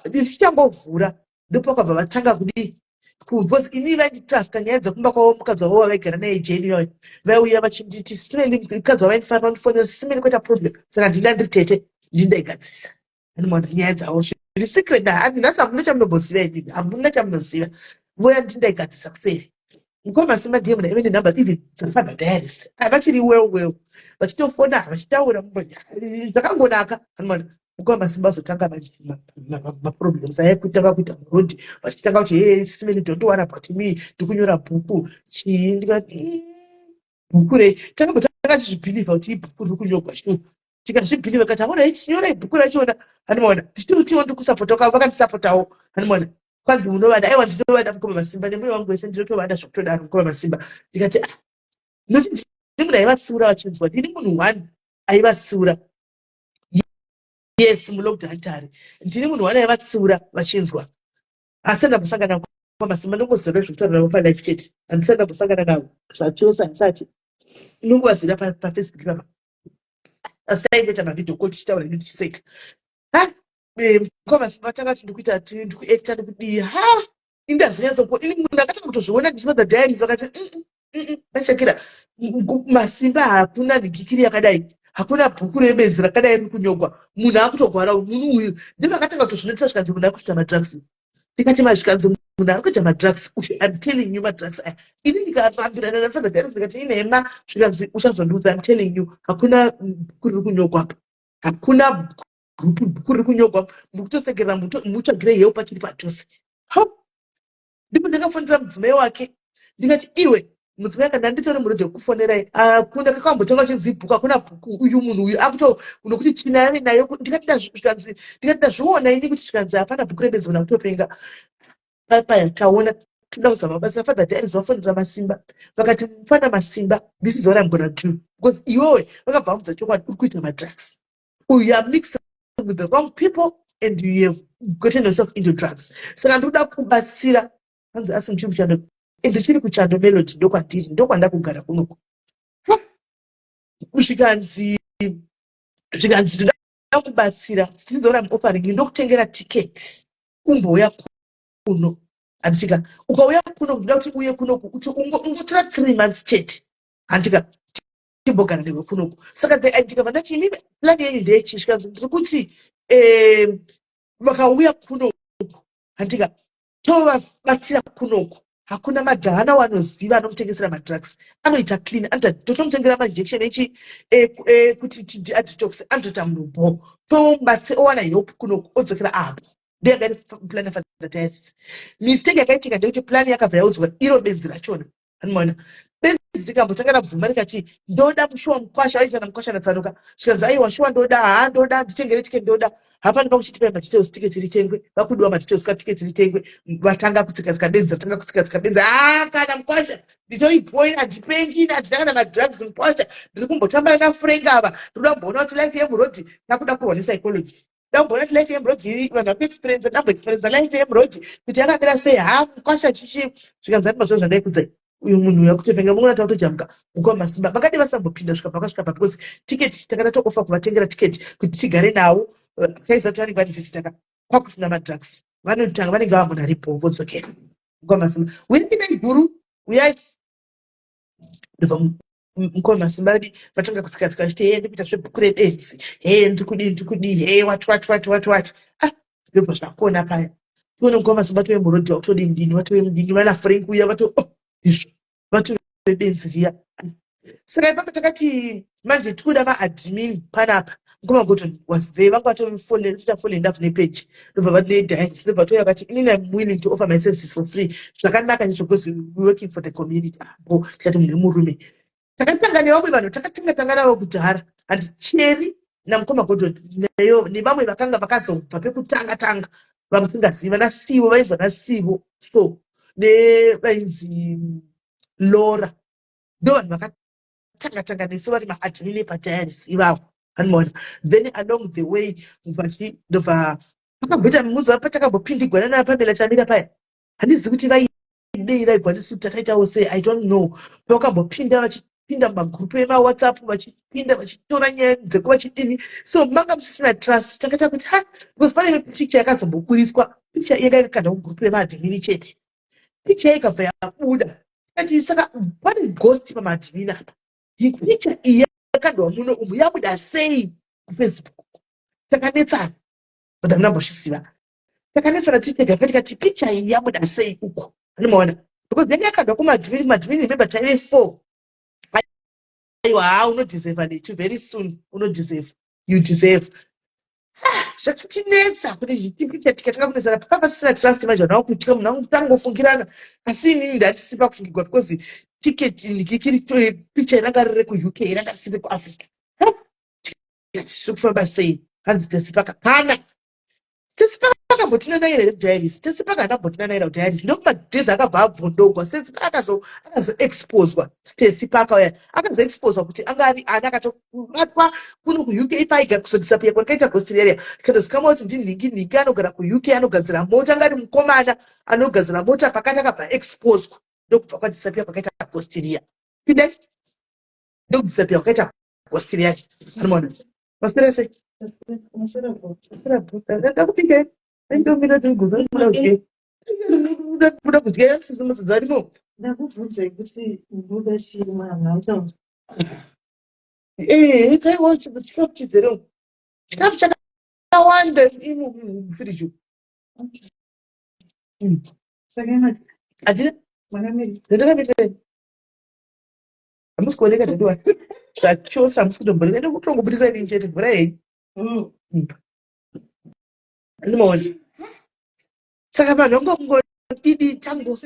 ndichangovhura ndopakabva vatanga kudi because inini vainditrasta nyaya dzekumba kwavo mukadzi wavo wavaigara naye jeni yoyo vaiuya vachinditi SIS MELLY mukadzi wavaindifanira vandifonera SIS MELLY kwaita problem saka ndinda ndiri tete ndindaigadzirisa animaona nyaya dzavo zviri secret nhasi hamuna chamunomboziva inini hamuna chamunoziva voya ndindaigadzirisa kuseri. Mukoma Masimba ndiye munhu aive nenhamba even dzafather diaries vachiri well vachitofona vachitaura zvakangonaka animaona. Mukoma Masimba azotanga maproblems ayaitanga kuita murodhi vachitanga kuti SIS MELLY don't worry about me ndikunyora bhuku chii ndikati bhuku rei takambotanga tichizvibhilivha kuti ibhuku riri kunyorwa shuwa tikazvibhilivha kati alright nyorai bhuku rachona animaona tichitiwo ndikusapota kwavo vakandisapotawo animaona. Kwanzi munovada aiwa ndinovada Mukoma Masimba nembuya wangu wese ndinotovada zvakutodaro Mukoma Masimba. Ndikati noti ndini munhu aivatsiura vachinzwa ndini munhu one aivatsiura yes mulogdhantari ndini munhu one aivatsiura vachinzwa asi andambosangana Mukoma Masimba ndongozore zvekutaura navo palife chete handisati ndambosangana navo zvachose handisati inongowazira pafacebook papa asi taingoita mavhidhio call tichitaura ino tichiseka. Mukoma Masimba takati ndikuita ndikuacta ndikudii indazvinyatsoko ini munhu akatanga kutozviona ndisipedza diaries vakati vachakira Masimba hakuna nhingikiri yakadai hakuna bhuku rebenzi rakadai riri kunyorwa munhu akutogwara munhu uyu ndivakatanga kutozvinotisa zvikanzi munhu ari kuita madrugs. Ndikati zvikanzi munhu ari kuita madrugs I'm telling you madrugs aya ini ndikarambirana nafadza diaries ndikati inhema zvikanzi uchazondiudza I'm telling you hakuna bhuku riri kunyorwapo hakuna bhuku riri kunyorwa mukutosekerera mutsvagire heo pachiri padhose ndipo ndakafonera mudzimai wake ndikati iwe mudzimai kana nditori murodhi wekufonerai akuna kakambotonga uchinzibhuku akuna bhuku uyu munhu uyu akuto nokuti china yave nayo ndikati ndazviona ini kuti zvikanzi hapana bhuku remedzona kutopenga papaya taona toda kuzama mabasa father diaries vafonera masimba vakati mufana masimba this is what I'm gonna do because iwewe vakabva mudza chokwadi uri kuita madrugs you are mixed with the wrong people and you have gotten yourself into drugs saka ndoda kubatsira hanzi asi muchiri kuchando ndichiri kuchando melody ndokwandiri ndokwanda kugara kunoku zvikanzi ndoda kubatsira still what I'm offering ndokutengera tiketi umbouya kuno andika ukauya kuno ndoda kuti uye kunoku kuti ungotora 3 months chete andika timbogara newe kunoku saka ndikabva ndati ini plani yenyu ndechi zvikanzi ndiri kuti vakauya kunoku andika tovabatira kunoku hakuna madhana wanoziva anomutengesera madrugs anoita clean totomutengera majekisheni echi kuti aditox andota munhubo tomubatse owana help kunoku odzokera apo ndeyangari plan yafather diaries mistake yakaitika ndekuti plan yakabva yaudzwa iro benzi rachona anomaona benzi tikambotanga rabvuma rikati ndoda mushuwa mukwasha vaisana mukwasha natsanuka zvikanzi aiwa shuwa ndoda ndoda nditengere tiketi ndoda hapana pakuchitipai madetails tiketi ritengwe vakudiwa madetails katiketi ritengwe vatanga kutsika benzi ratanga kutsika benzi kana mukwasha nditoripoina handipengi handina kana madrugs mukwasha ndiri kumbotambana nafureng ava ndoda kumboona kuti life yemurodi nakuda kurwa nepsychology ndamboona kuti life yemurodi vanhu vakuexperienza ndamboexperienza life yemurodi kuti yakamira sei mukwasha chichi zvikanzi andimazvo zvandaikudzai uyu munhu yakutopenga mumwe nataura kutojamuka mukwa masimba makadi vasambopinda svika pa because tiketi takada tokofa kuvatengera tiketi kuti tigare nawo saizati vanenge vanivhizitaka kwakusina madrugs vanotanga vanenge vamuna ripo vodzokera mukwa masimba uyapindai guru uyai ndobva mukwa masimba adi vatanga kutsikatsika vachiti ndikuita zvebhuku redenzi ndikudi wati ndobva zvakona paya tione mukwa masimba tove murodhi wautodi mudini watove mudini vana frank uya vato izvo vatove benzi riya saka ipapo takati manje tikuda maadmin panapa ngomagoton was there vanga vatoita follow enough nepage ndobva vanediaries ndobva toya kati inini I'm willing to offer my services for free zvakanaka izvo because we working for the community tikati munhu wemurume takatanga nevamwe vanhu tanga navo kudhara handicheri namukoma godon nayo nevamwe vakanga vakazobva pekutanga vamusingaziva nasivo vaibva nasivo so nevainzi Laura ndo vanhu vakatanga nesu vari maadmin epadiaries ivavo anomaona then along the way ndobva pakabvita muzi patakambopindigwana nayo pamela chamira paya handizivi kuti vaidei vaigwanisa kuti tataitawo sei I don't know pakambopinda vachipinda mumagrupu emawhatsapp vachipinda vachitora nyaya dzeko vachidini so manga musisina trust takaita kuti because pane picture yakazomboburiswa picture yanga yakakanda mugrupu remaadmin chete picture ikabva yabuda kati saka pane ghost pamaadmin apa picture iyi yakandwa muno umu yabuda sei kufacebook takanetsana but amnambozvisiva takanetsana tichitega patikati picture iyi yabuda sei uko anomaona because then yakandwa kumadmin remember taive 4 aiwa unodeserva netu very soon unodeserve you deserve zvakatinetsa kuti tikataka kunetsana pakapasisina trust manje vanhu vakuitika munhu vangu tangofungirana asi inini ndatisipa kufungirwa because tiketi ndikikiri picture iranga riri kuuk iranga risiri kuafrica zviri kufamba sei hanzi tesipaka kana tesipaka akambotinanaira diaries tesipaka akambotinanaira diaries ndokumadhezi akabva abvondogwa tesipaka akazoexposwa tesipaka uya akazoexposwa kuti anga ari ana akatobatwa kuno kuuk paiga kuzodisapia kwakaita gostireria kandozikamwa kuti ndinhingi anogara kuuk anogadzira mota anga ari mukomana anogadzira mota pakati akabva exposwa ndokubva kwadisapia kwakaita gostiria pindai ndokudisapia kwakaita gostiria anomaona maserese ndakupika ndomira kuda kudya msizimusidzi arimo ndakubvunzai kuti unoda chii mwana utaura taiwa chikafu chizere chikafu chakawanda mufiriji saka imati hatina makamiri ndandakamirira hamusi kuoneka tadiwa zvachose hamusi kutomboreka ende kutongobudisa ini chete mvura yei ndimaona saka vanhu vangu didi tango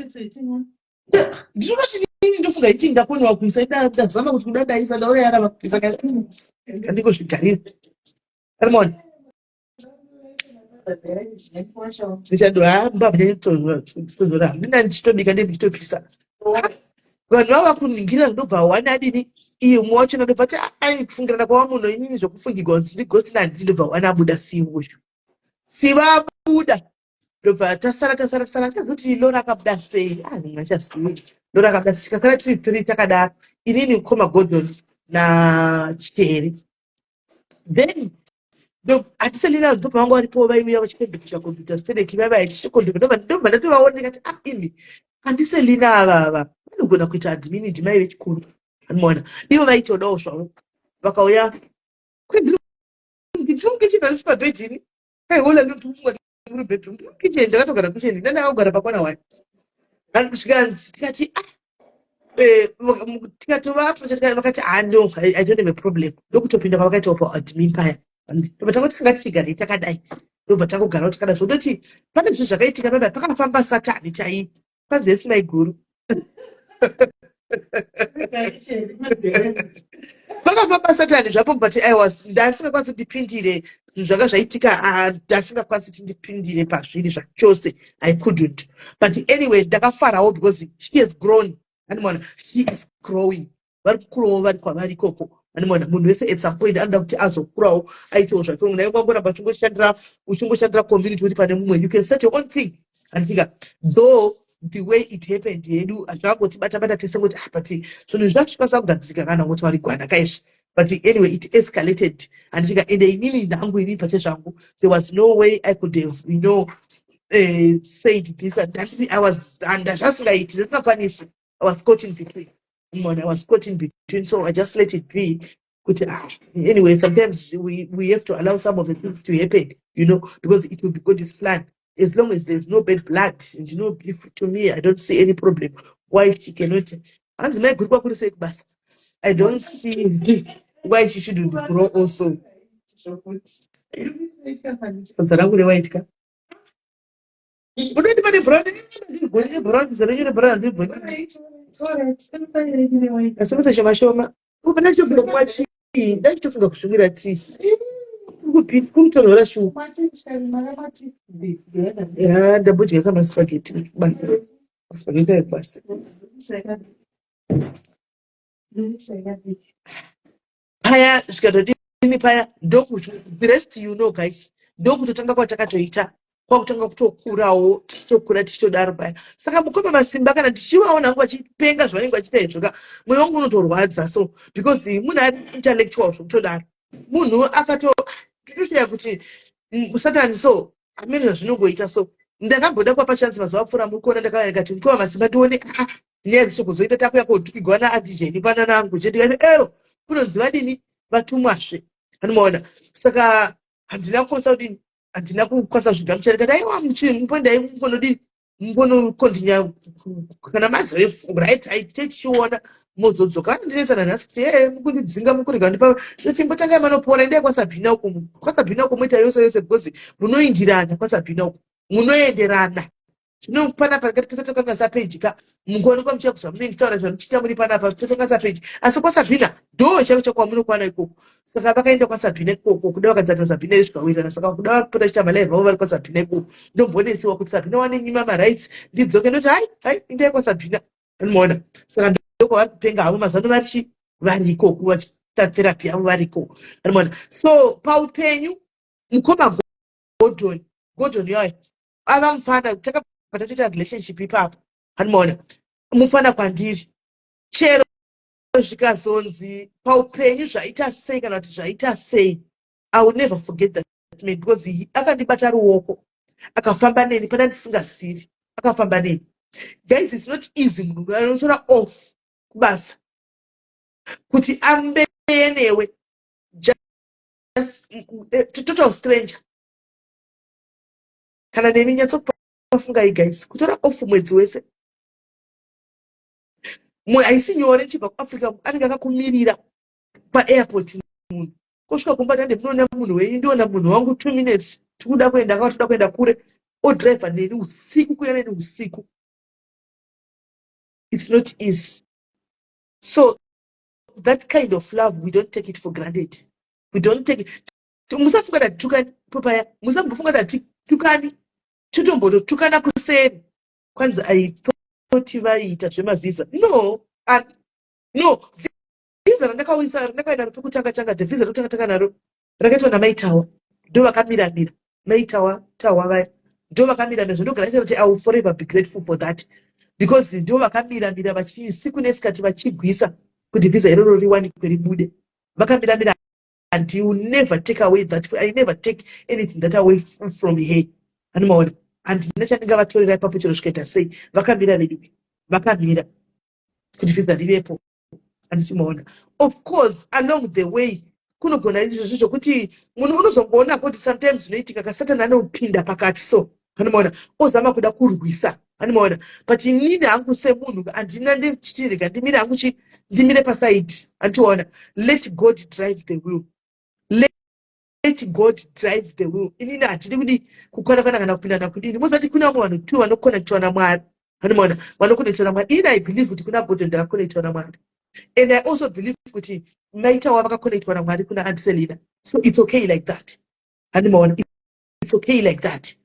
ndinoti ini ndofunga ichi ndakoniwa kuisa ndazama kuti kudadaisa ndaona yara vakupisa kandikozvigarira arimona ndichadohamba ndinyaitozora ndina ndichitobika ndichitopisa vanhu vava kuningira ndobva wana adini iyo mumwe wacho ndobva ti kufungirana kwava munhu inini zvokufungirwa kuti ndigosina handiti ndobva wana abuda siwozvo siva abuda ndobva tasara tazoti lo rakabuda sei machasiwi lo rakabuda tikakara tiri 3 takadaro inini Koma Gordon naCheri then hatiselina ndobva vanga varipo vaiuya vachipendukisha computer stereki vava ichichikondobva ndatovaona ndikati ini handiselina avava vanogona kuita admini ndimai vechikuru anomaona ivo vaitodawo zvavo vakauya ndiri mukicheni handisi pabhedhini kaihola ndotumwa muri bedroom ndiri mukicheni ndakatogara kucheni ndandakagara pakona wani zvikanzi tikati tikatovapo vakati no I don't have a problem ndokutopinda pavakaitawo paadmin paya ndobva tanga tikanga tichigarei takadai ndobva tangogarawo takadai zvondoti pane zvinhu zvakaitika papa pakafamba satani chai pazesi maiguru pakafamba satani zvapo but ndasingakwanisi kuti ndipindire zvinhu zvanga zvaitika ndasingakwanisi kuti ndipindire pazviri zvachose I couldn't but anyway ndakafarawo because she has grown animona she is growing vari kukurawo vari kwavari ikoko animona munhu wese at some point anoda kuti azokurawo aitawo zvake munhu aingangoramba uchingoshandira community kuti pane mumwe you can set your own thing anditika though the way it happened yedu zvangoti bata tese kuti but zvinhu zvakukwanisa kugadzirika kana kuti varigwana kaizvi but anyway it escalated anditika ende inini ndangu inini pache zvangu there was no way I could have said this and that I was ndazvasingaiti zvisingakwanisi I was caught in between. I was caught in between, so I just let it be. Anyway, sometimes we have to allow some of the things to happen, because it will be God's plan. As long as there's no bad blood and beef, to me, I don't see any problem. Why she cannot? I don't see why she shouldn't grow also. Unoti pane brand shoma upana chobva tii ndachitofunga kusvumira tii kumutonhora shuka ndambodya kamaspageti maspageti aibasa paya zvikatodini paya the rest guys ndokutotanga kwatakatoita kwakutanga kutokurawo tichitodaro paya saka mukoma masimba kana tichivaona hangu vachipenga zvavanenge vachiita izvoka mwoyo wangu unotorwadza so because munhu ari intellectual zvokutodaro munhu akatotoshuya kuti satani so amene zvazvinongoita so ndakamboda kupa chansi mazuva apfuura muri kuona ndakauya ndikati mukoma masimba tione nyaya dzichokuzoita takuya kotukigwa naadj ndipana nangu chetikati kunonzi vadini vatumwazve anomaona saka handina kukosa kudini handina kukwanisa zvigamuchana ndikati aiwa muponda mukonodini mukonokontinya kana mazoefu right tichiona mozodzoka anondinesana nhasi kuti mukundidzinga mukurega ndipa totimbotangai manopora endai kwasabhina uko moita yose because munoindirana kwasabhina uko munoenderana zvino panapa ngati pesa tokanga sapejika mungoonekwa muchiya kuzva munoinditaura zvamuchiita muri panapa totonga sapeji asi kwasabhina ndo chaivo chakwammunokwana ikoko saka vakaenda kwasabhina ikoko kuda vakadzata sabhina izvikawirirana saka kuda varipota chiita malaivha avo vari kwasabhina ikoko ndombonesiwa kuti sabhina wane nyima marights ndidzoke ndoti hai indai kwasabhina anomaona saka ndokwavari kupenga havo mazano vari ikoko vachiita therapy yavo vari ikoko anomaona so paupenyu mukoma Gordon yoyo ava mufana patatoita relationship ipapo anomaona mufana kwandiri chero zvikazonzi paupenyu zvaita sei kana kuti zvaita sei I will never forget that man because akandibata ruoko akafamba neni pana ndisingasiri akafamba neni guys it's not easy munhu anotora off kubasa kuti ambeye newe just total stranger kana nemi nyatsopafungai guys kutora off mwedzi wese haisi nyore chibva kuafrica anenge akakumirira paairport munhu kusvika kumba tande munoona munhu wenyu ndiona munhu wangu 2 minutes tikuda kuenda kure odriver neni usiku kuya neni usiku. It's not easy. So that kind of love, we don't take it for granted. We don't take it. Musafunga that tukani papaya. Musafunga that tukani. Tutombototukana kuseri. Kwanza I thought vaita zvemavisa. No. And no. Visa randakaenda pekutanga the visa rokutanga naro rakaitwa namaitawa. Ndo vakamira-mira. Maitawa tawa vaya. Ndo vakamira-mira. Ndogara kuti I will forever be grateful for that. Because ndo vakamira-mira siku nesikati vachigwisa kuti visa iroro riwanikwe ribude. Vakamira-mira. And you never take away that. I never take anything that away from her. And ndinachandinga vatorera ipapo chero zvikaita sei vakamira vedu vakamira kuti visa rivepo. Andichimaona. Of course, along the way, kunogona izvozvo zvokuti munhu unozongoona kuti sometimes zvinoitika kasatani anopinda pakati so. Anomaona ozama kuda kurwisa. Anomaona. But inini hangu semunhu handina ndichitirika ndimire hangu ndimire pasaidi. Andichiona. Let God drive the wheel. Let God drive the wheel. Inini handidi kudi kukwana kana kupinda kudini. Mozati kuna vanhu tu vanoconnectwa naMwari. Anomaona. Vanoconnectwa naMwari. Ini I believe kuti kuna God ndakaconnectwa naMwari. And I also believe kuti maita wavakakonectwa naMwari kuna Aunt Selina. So it's okay like that. Animaona. It's okay like that.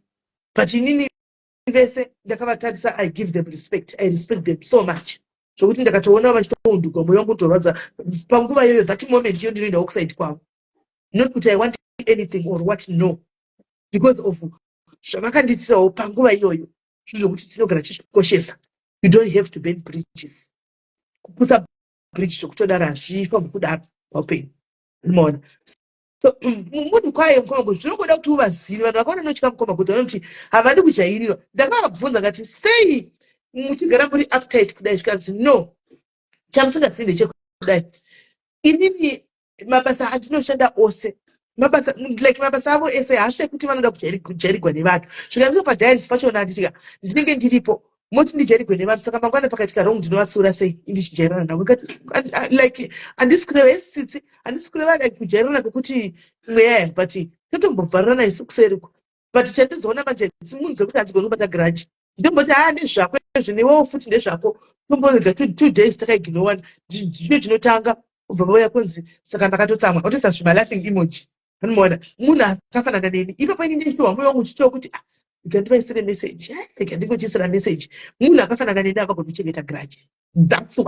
But inini vese ndakavatarisa, I give them respect. I respect them so much. Zvokuti ndakatoona vachitounduka mwoyo wangu utorwadza panguva iyoyo, that moment iyo ndinoenda okuside kwavo. Not kuti I want anything or what, no. Because of zvavakanditirawo panguva iyoyo. Zvokuti tinogara tichikoshesa. You don't have to burn bridges. Kupusa bridge zvokutodara hazvifa mukudaro paupenyu. Unoona. So munhu kwaye mukomana zvinongoda kuti uvazive. Vanhu vakaona nochika mukomana kuti vanoti havadi kujairirwa. Ndakavabvunza ngati sei muchigara muri uptight kudai, zvikanzi no, chamusingazivi ndechekudai. Inini mabasa andinoshanda ose, mabasa avo ese haasve kuti vanoda kujairigwa nevanhu. Zvikanzi padialis pachona handitika ndinenge ndiripo moti ndijairigwe nevanhu, saka mangwana pakaitika wrong ndinovatsiura sei ndichijairana navo. Like handisi kureva esitsitsi, handisi kureva like kujairana kwekuti mweya, but totombobvarana isu kuseriko. But chandizoona manje munhu dzekuti hadzigoni kubata grudge. Ndomboti ndezvako zvinewewo futi ndezvako. Tomborega 2 days takaignore ndicho chinotanga kubva vauya kunzi saka ndakatotsamwa otoisa zvima-laughing emoji. Anomuona munhu akafanana neni ipapo ini ndinopiwa mwoyo wangu uchitiwa kuti ikandivaisire message, ikandingochisira message. Munhu akafanana neni havagoni kuchengeta grudge. That's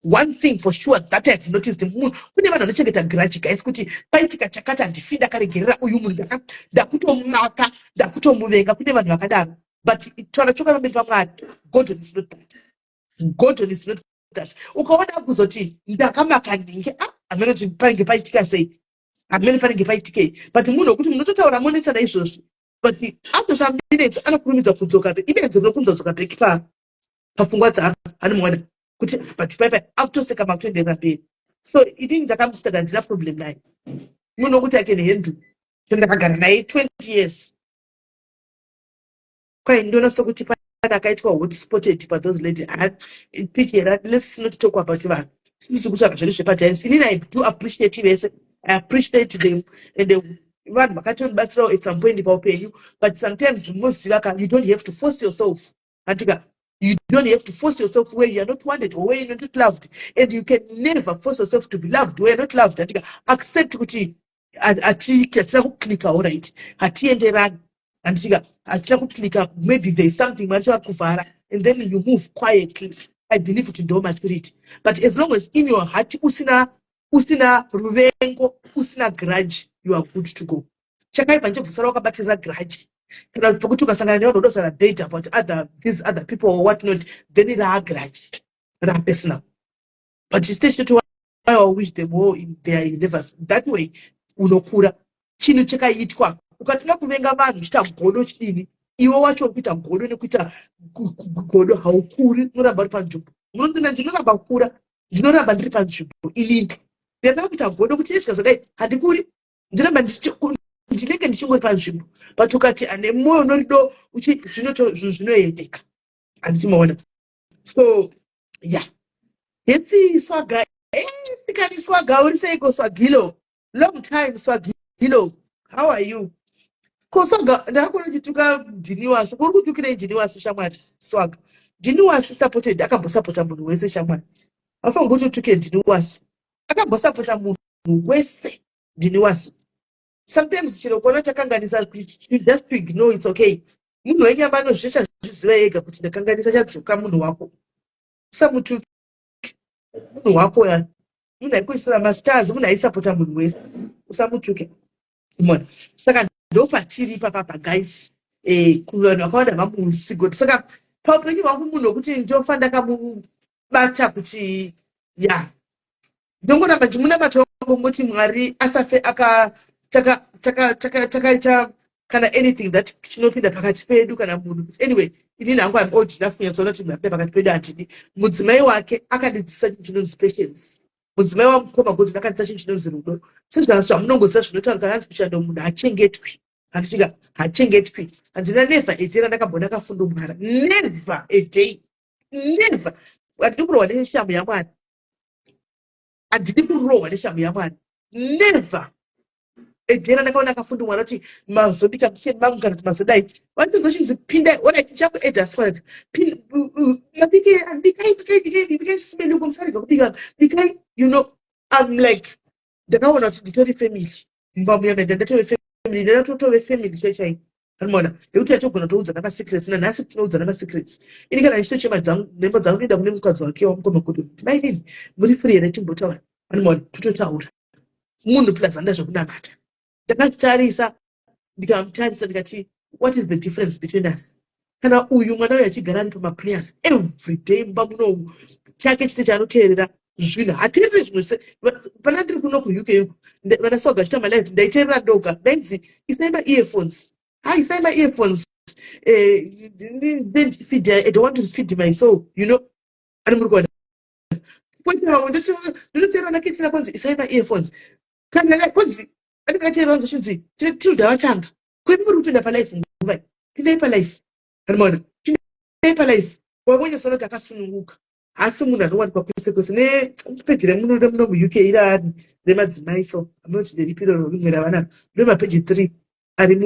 one thing for sure that I've noticed. Kune vanhu vanochengeta grudge guys, kuti paitika chakati handifi ndakaregerera uyu munhu ndakutomaka ndakutomuvenga. Kune vanhu vakadaro. But taura choka pamberi paMwari, God is not that. God is not that. Ukaona kuzoti ndakamaka ndinge amene kuti panenge paitika sei, amene panenge paitikei. But munhu wekuti munototaura monetsana izvozvo, but after some minutes anokurumidza kudzoka ibenzi rokunza kudzoka beki pafungwa dzaro. Anomuona kuti but paipai akutoseka makutoenderera mberi. So inini ndakamustada handina problem naye. Munhu wekuti I can handle. Ndakagara naye 20 years. Kwai ndoona sokuti akaitwa hotspotted by those ladies. Picture, let's not talk about vanhu. Inini I do appreciate vese. I appreciate them and vanhu vakatibatsirawo at some point paupenyu. But sometimes muziva you don't have to force yourself. Antika, you don't have to force yourself where you are not wanted or where you are not loved. And you can never force yourself to be loved where you are not loved. Antika, accept kuti hatisina kuklika, all right. Hatienderani. Antika, hatina kuklika. Maybe there is something macho kuvhara and then you move quietly. I believe to do maturity. But as long as in your heart usina ruvengo, usina grudge, you are good to go. Chakaipa nchekuzosara wakabatirira grudge. Kana pokuti ukasangana nevanhu vodosara date about these other people or what not, then raa grudge, raa personal. But stage to I wish them all in their endeavors. That way, unokura. Chinhu chakaitwa. Ukatinga kuvenga vanhu uchita godo chidini. Iwe wacho kuita godo nekuita godo haukuri, unoramba uri panzvimbo. Munondina ndinoramba kukura, ndinoramba ndiri panzvimbo. Inini ndinataka kuita godo kuti chikazodai handikuri, ndinoramba ndinenge ndichingori panzvimbo. But ukati ane mwoyo unorido zvinoendeka. Handichimaona. So yeah. Yetsi Swaga. Sikani Swaga, uri seiko Swagilo? Long time Swagilo. How are you? kosaga ndakona chituka Diniwasi kuri kutukira Diniwasi shamwari swaga Diniwasi supported akambosapota munhu wese shamwari afanira kutotuke Diniwasi akambosapota munhu wese Diniwasi sometimes chero kuona takanganisa you just to ignore it's okay munhu wenyama anozvesha zviziva ega kuti ndakanganisa chadzoka munhu wako usamutuke munhu wako ya munhu aikuisira mastars munhu aisapota munhu wese usamutuke mona saka ndopatiri papapa guys kuvanhu vakawanda vamusigoti saka paupenyu hwangu munhu wekuti ndofa ndakamubata kuti ya ndongoramba ndimunabata wangu ngoti Mwari asafe takaita kana anything that chinopinda pakati pedu kana munhu anyway inini hangu I'm old enough kunyatsona kuti mapinda pakati pedu handidi mudzimai wake akadzidzisa chinhu chinonzi patience mudzimai wamukoma goti akadzidzisa chinhu chinonzi rudo sezvamunongoziva zvinotaura kanzi kushanda munhu hachengetwi handichika hachengetwi handina never a day randakambona akafundomwara never a day never handidi kurohwa neshamhu yaMwari handidi kurohwa neshamhu yaMwari never edhera ndakaona akafundomwara kuti mazobika mucheni mangu kana kuti mazodai vanotozochinzi pindai ona chako edaswag bikai simeni kumusarika kubika bikai you know I'm like ndakaona kuti nditori family mbamuyamenda ndatove family ndatotove family chaichai anmona nekuti atogona toudzana masecrets nanhasi tinoudzana masecrets ini kana ndichitochema dzangu nhembo dzangu ndoenda mune mukadzi wake wamukoma kuti mainini muri free here timbotaura anmona tototaura munhu plus anda zvokunamata ndakatarisa ndikamutarisa ndikati what is the difference between us kana uyu mwana uyu achigara ari pamaprayers every day mumba munomu chake chite chaanoteerera zvinhu hateereri zvimwe zvese pana ndiri kuno kuuk yuko vanasoga chita malife ndaiteerera ndoga ndainzi isai maearphones isai maearphones then feed I don't want to feed my soul you know ari muri kuona poita vamwe ndototeerera nakitsina kwanzi isai maearphones kana kwanzi andikateerera nzochinzi tinoda vatanga kwemi muri kupinda palife nguva pindai palife arimona pindai palife wavonyesona kuti akasununguka asi munhu anowanikwa kwese kwese nepeji remunoda muno muuk iri ari remadzimai so amunoti neripiro rimwe ravana remapeji 3 ari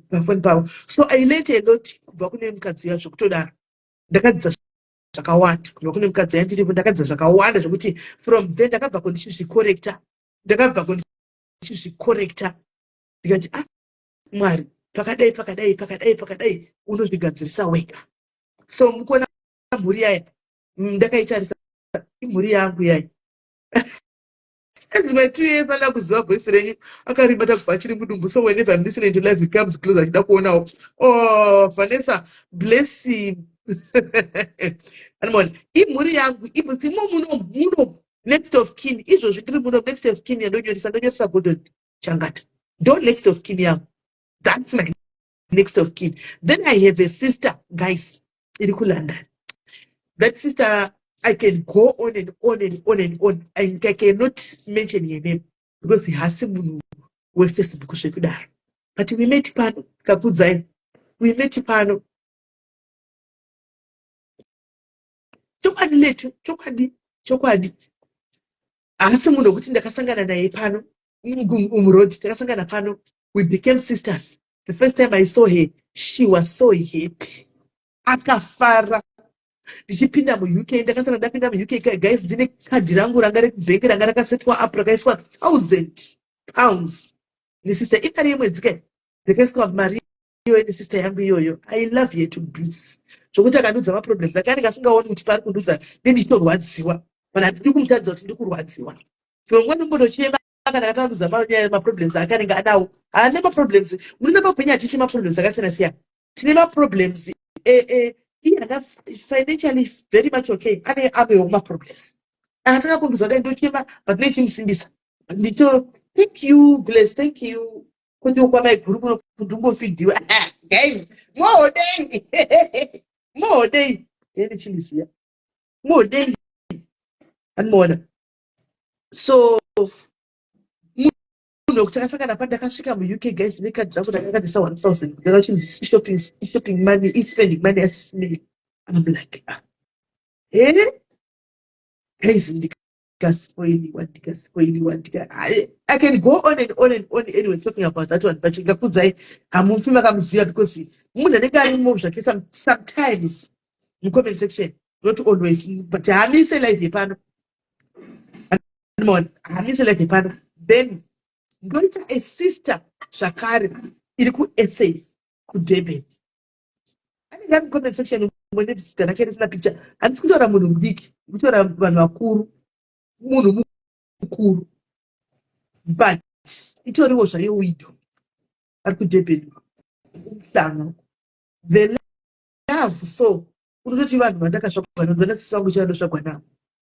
pafoni pavo so I learned a lot kubva kune mukadzi uya zvokutodaro ndakadzidza zvakawanda kubva kune mukadzi yandiripo ndakadzidza zvakawanda zvokuti from then ndakabva ndichizvikorekta ndikati Mwari pakadai unozvigadzirisa wega so mukuona mhuri yaya ndakaitarisa imhuri yangu yaya adzimai 2 years anda kuziva voice renyu akaribata kubva achiri mudumbu so whenever I'm listening to life it comes close achida kuonawo Vanessa bless him anmona imhuri yangu imo muno next of kin izvozvi ndiri muno next of kin yandonyorisa Gordon Changata ndo next of kin yangu that's my next of kin then I have a sister guys iri kuLondon that sister I can go on and on and on and on I cannot mention her name because hasi munhu weFacebook zvekudaro but we met pano kakudzai we met pano chokwadi letu chokwadi asi munhu wekuti ndakasangana naye pano umurodi takasangana pano we became sisters the first time I saw her she was so happy akafara ndichipinda muuk ndakasanga ndapinda muuk guys ndine kadhi rangu ranga rekubhengi ranga rakasetwa up rakaiswa £1,000 nesister imari yemwedzi kai ndakaiswa mari iyoyo nesister yangu iyoyo I love her to bits zvokuti akandiudza maproblems ake anenge asingaoni kuti pari kundiudza nendichitorwadziwa kana handidi kumutadzisa kuti ndiri kurwadziwa dzimwe nguva ndimbotochema kana akatandiudza maproblems ake anenge anawo haane maproblems munina mapenyu hatiti maproblems akasiyana siyana tine maproblems financially very much okay ane amewo maproblems akatanga kundiudza dai ndochema but nechimusimbisa ndito thank you bless thank you kundiokwa maiguru kuno kundimbofidhiwa guys mohodei ndichindisiya mohodei animoona so munhu wekuti akasangana pa ndakasvika muuk guys nekadhi rangu ndakakandisa 1,000 ndakachinzi shopping money spending money asismeli I'm like guys I can go on and on and on anyway talking about that one, but ndingakudzai hamumfi makamuziva because munhu anenge arimo zvake sometimes comment section, not always, but hamise live yepano, hamise live yepano, then ngoita a sister zvakare iri kuSA kuDurban. Anenge ari comment section mwene sister rake risina picture. Handisi kutaura munhu mudiki, kutaura vanhu vakuru, munhu mukuru, but itoriwo zvayo widow ari kuDurban umuhlanga. The love, so unototi vanhu vandakasvagwa navo vanasisa wangu chavanotsvagwa navo.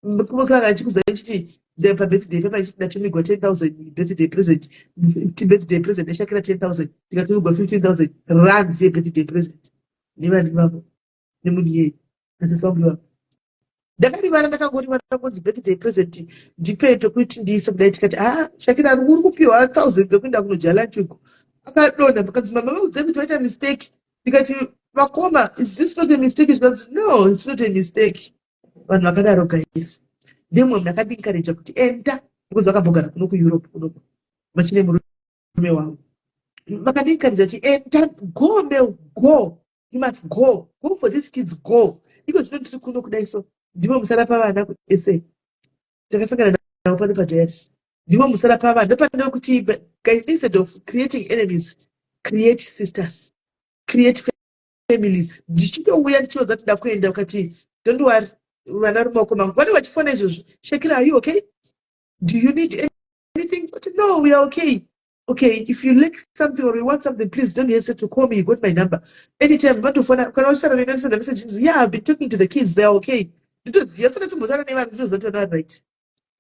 Mukuranga achikuzai chiti pabirthday papa chiti ndatumigwa 10,000 birthday present, birthday present ndashakira 10,000, ndikatumigwa 15,000 rands yebirthday present nevanhu vavo nemunhu iyeye nasisa wangu ivavo. Ndakarivara ndakangorivara kunzi birthday present ndipei pekuti ndiise kudai, tikati Shakira uri kupiwa 1,000 dzekuenda kunodya lunch uko. Akadonha pakanzi mama vaudze kuti vaita mistake. Ndikati vakoma, is this not a mistake? Zvikanzi no, it's not a mistake. Vanhu vakadaro guys. Ndimwe ndakandinkareja kuti enda because vakambogara kuno kuEurope kunoko machine murume wavo. Vakandinkareja kuti enda, go Mel, go, you must go for these kids, go. Iko zvino ndiri kuno kudai so ndimo musara pavana kuSA takasangana navo pano padiaris, ndimo musara pavana ndopano kuti guys, instead of creating enemies, create sisters, create families. Ndichitouya ndichinoza kuti ndakuenda ukati don't worry, vana rumaoko mangu vane vachifona izvozvo. Shakira, are you okay? Do you need anything? But no, we are okay. Okay, if you like something or you want something, please don't hesitate to call me. You got my number. Anytime, but to phone, can I send a message? Yeah, I've been talking to the kids. They're okay. Because yesterday to Mozana never knows that you're not right.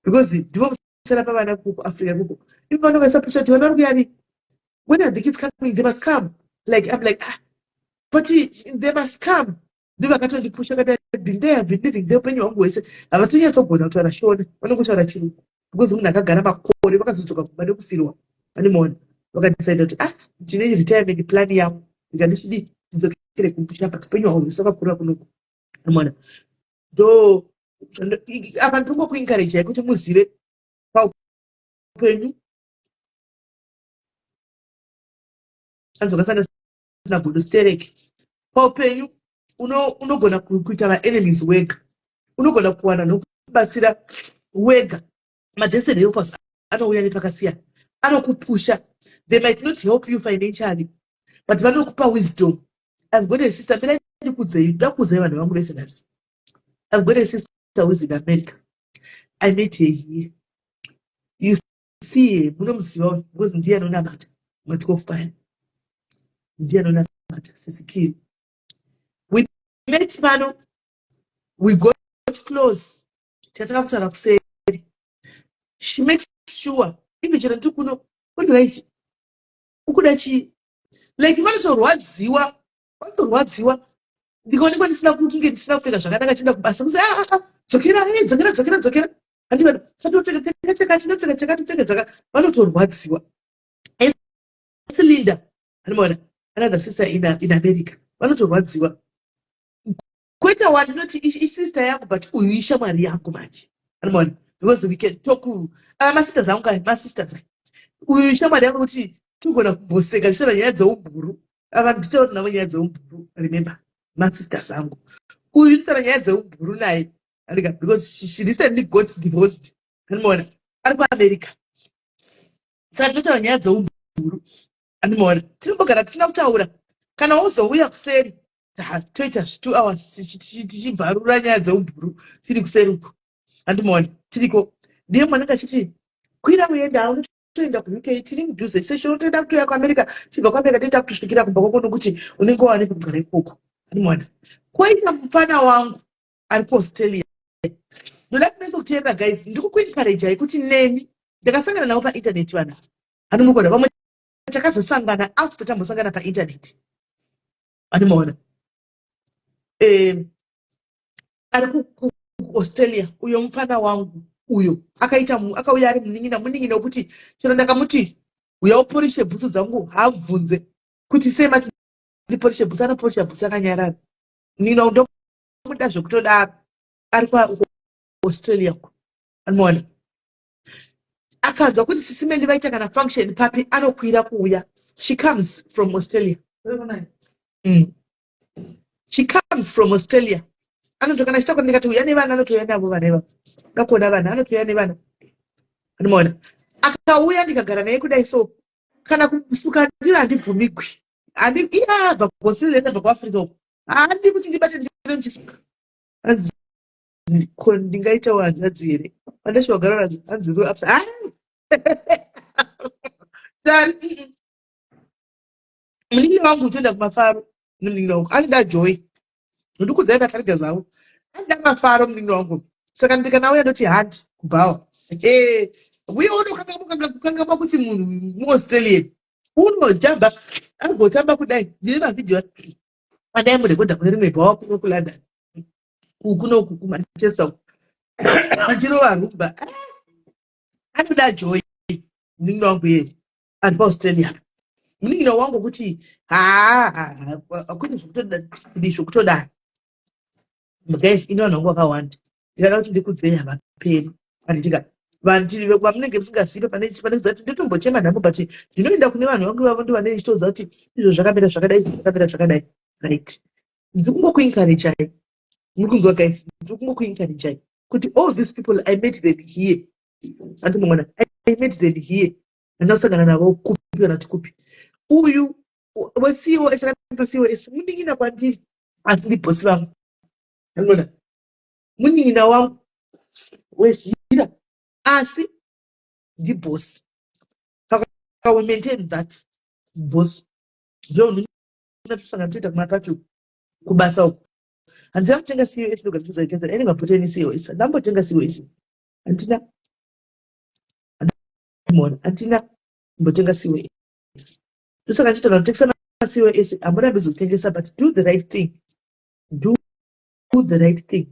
Because the divorce set up an African. If one of us appreciate you, when are the kids coming? They must come. Like, I'm like, but they must come. They were going to push. I've been there, I've been living there. When you want to say, I'm not doing something out on a show. When I go to a chill, because when I got a call, they were going to talk about the anymore. Look decided, teenage retirement plan ya ngalishidi zokere kumpusha pakapenya ho saka kura kuno amana do abantu ngo kuencourage yakuti muzive pa upenyu anzoka sana na good sterek pa upenyu unogona kuita va enemies wega, unogona kuwana nokubatsira wega. Madestiny helpers anouya nepakasiyana, anokupusha. They might not help you financially, but vanokupa wisdom. I've got a sister, I've got a sister who's in America. I met her here. You see, because ndiye anonamata matikofa ndiye anonamata sisikiri. We met Pano, we got close. She makes sure even chera ndikuno right ukudachi like vanotorwadziwa ndikaonekwa ndisina kunge ndisina kupfeka zvakanaka chienda kubasa kuzi dzokera handivano fatopfeka vanotorwadziwa. Linda anoona another sister in America vanotorwadziwa. Kweta one ndinoti isister yangu but uyu ishamwari yangu manje anoona because we can talk masisters angu masisters uyu ishamwari yangu kuti tigona kumboseka tichitaura nyaya dzeubhuru. Ava nditaura kuti navo nyaya dzeubhuru, remember masisters angu. Uyu nditaura nyaya dzeubhuru naye andika because she recently got divorced anoona ari kuAmerica. Saka totaura nyaya dzeubhuru anoona tinombogara tisina kutaura. Kana wozouya kuseri toita 2 hours tichibvarura nyaya dzeubhuru tiri kuseri uko andimona tiriko. Ndiye mwananga achiti kwira uenda unotoenda kuUK tiri mudhuze station unotoenda kutoya kuAmerica chibva kuAmerica toenda kutosvikira kumba kwako nokuti unenge waane kugara ikoko andimona. Kwaita mufana wangu ari kuAustralia. Ndoda kunatsa kuteerera guys, ndiri kukuencourage kuti neni ndakasangana navo painternet vanhu anomukoda vamwe takazosangana after tambosangana painternet andimona. Ari kuAustralia uyo mufana wangu uyo akauya ari munin'ina wekuti chero ndakamuti uya uporishe bhutsu dzangu habvunze kuti sei mati ndiporishe bhutsu, anoporisha bhutsu akanyarara. Nina ndomuda zvekutodaro ari kuAustralia Anmona. Akazwa kuti SIS MELLY vaita kana function papi anokwira kuuya. She comes from Australia. She comes from Australia. Anotokana chitako ndikati uya nevana anotouya navo vana ivavo. Ndakuona vana anotouya nevana. Anmona. Akauya ndikagara naye kudai so. Kana kusuka ndira handibvumigwi. Iya bva lenda bva kuAfrica uko. Handi kuti ndibate ndiro ndichisuka. Hanzi ndingaita hanzvadzi here. Pandashuwa kugara nadzo hanzi ro apsa. Muningi wangu utoenda kumafaro. Muningi wangu anoda joy. Ndikudzai vakarega zavo. Anoda mafaro muningi wangu. Saka ndikanauya ndoti handi kubhawa. Uye unokanga kuti munhu muAustralia unojamba agotamba kudai. Ndine mavhidhiyo adai murekodha kune rimwe bhawa kuno kuLondon. Kuno kuManchester. Achirova rumba. Anoda joy. Muningi wangu yeye ari paAustralia. Muningi wangu kuti kune zvokutodana. Guys, vanhu vangu vakawanda. Ndikada kuti ndikudzei havaperi. Anditika vantu vamunenge musingazivi pane kuziva kuti ndotombochema nhamo but ndinoenda kune vanhu vangu ivavo ndovanenge ndichitoudza kuti izvo zvakamira zvakadai zvakamira zvakadai. Right. Ndiri kungokuencouragei. Muri kunzwa guys, ndiri kungokuencouragei kuti all these people I met them here. Andimona I met them here. Ndinasangana navo kupi kana tukupi. Uyu wesiwo echakapa COS muningina kwandiri asi ndibhosi vangu. Andimona munina wangu wezvira asi ndibhosi. Saka we maintain that boss. Zvo ndinatosangana toita kumapacho kubasa uko. Handina kutenga COS ndoga ndichizaikenza ene mapoteni COS. Ndambotenga COS. Handina handina mbotenga COS. Ndosaka ndichitaura kutengesa COS hamurambi kutengesa but do the right thing. Do the right thing.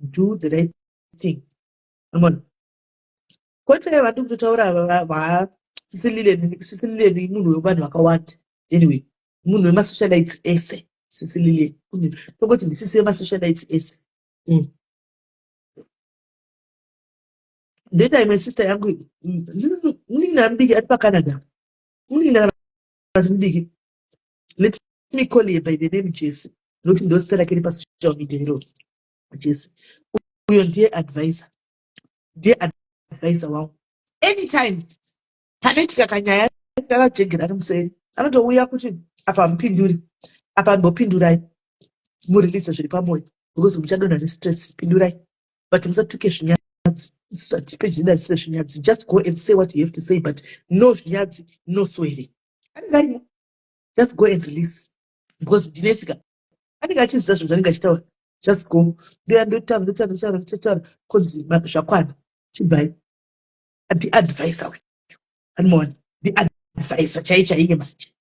Do the right thing. Amona. Kotai vantu kutotaura Sisilile munhu wevanhu vakawanda. Anyway, munhu wemasocialites ese. Sisilile. Tongoti ndisisi wemasocialites ese. Ndeta imwe sister yangu munina mbiki ari paCanada. Munina mbiki. Let me call you by the name Jesse. Noti ndositara kiri pasocial media hero. Jesse. Uyo ndiye advisor. Ndiye advisor wangu. Anytime panaitika kanyaya kakajegera ari museri anotouya kuti apa mupinduri apa mbopindurai murilise zviri pamwoyo because muchadonha nestress pindurai but musatuke zvinyadzi isusu hatipe jenda risire zvinyadzi. Just go and say what you have to say but no zvinyadzi no swere. Anenge arimo just go and release because ndinesika anenge achiziva zvinhu zvanenge achitaura. Just go ndoya ndotaura konzi zvakwana chibai ndiadvisor we animona ndiadvisor chaiye manje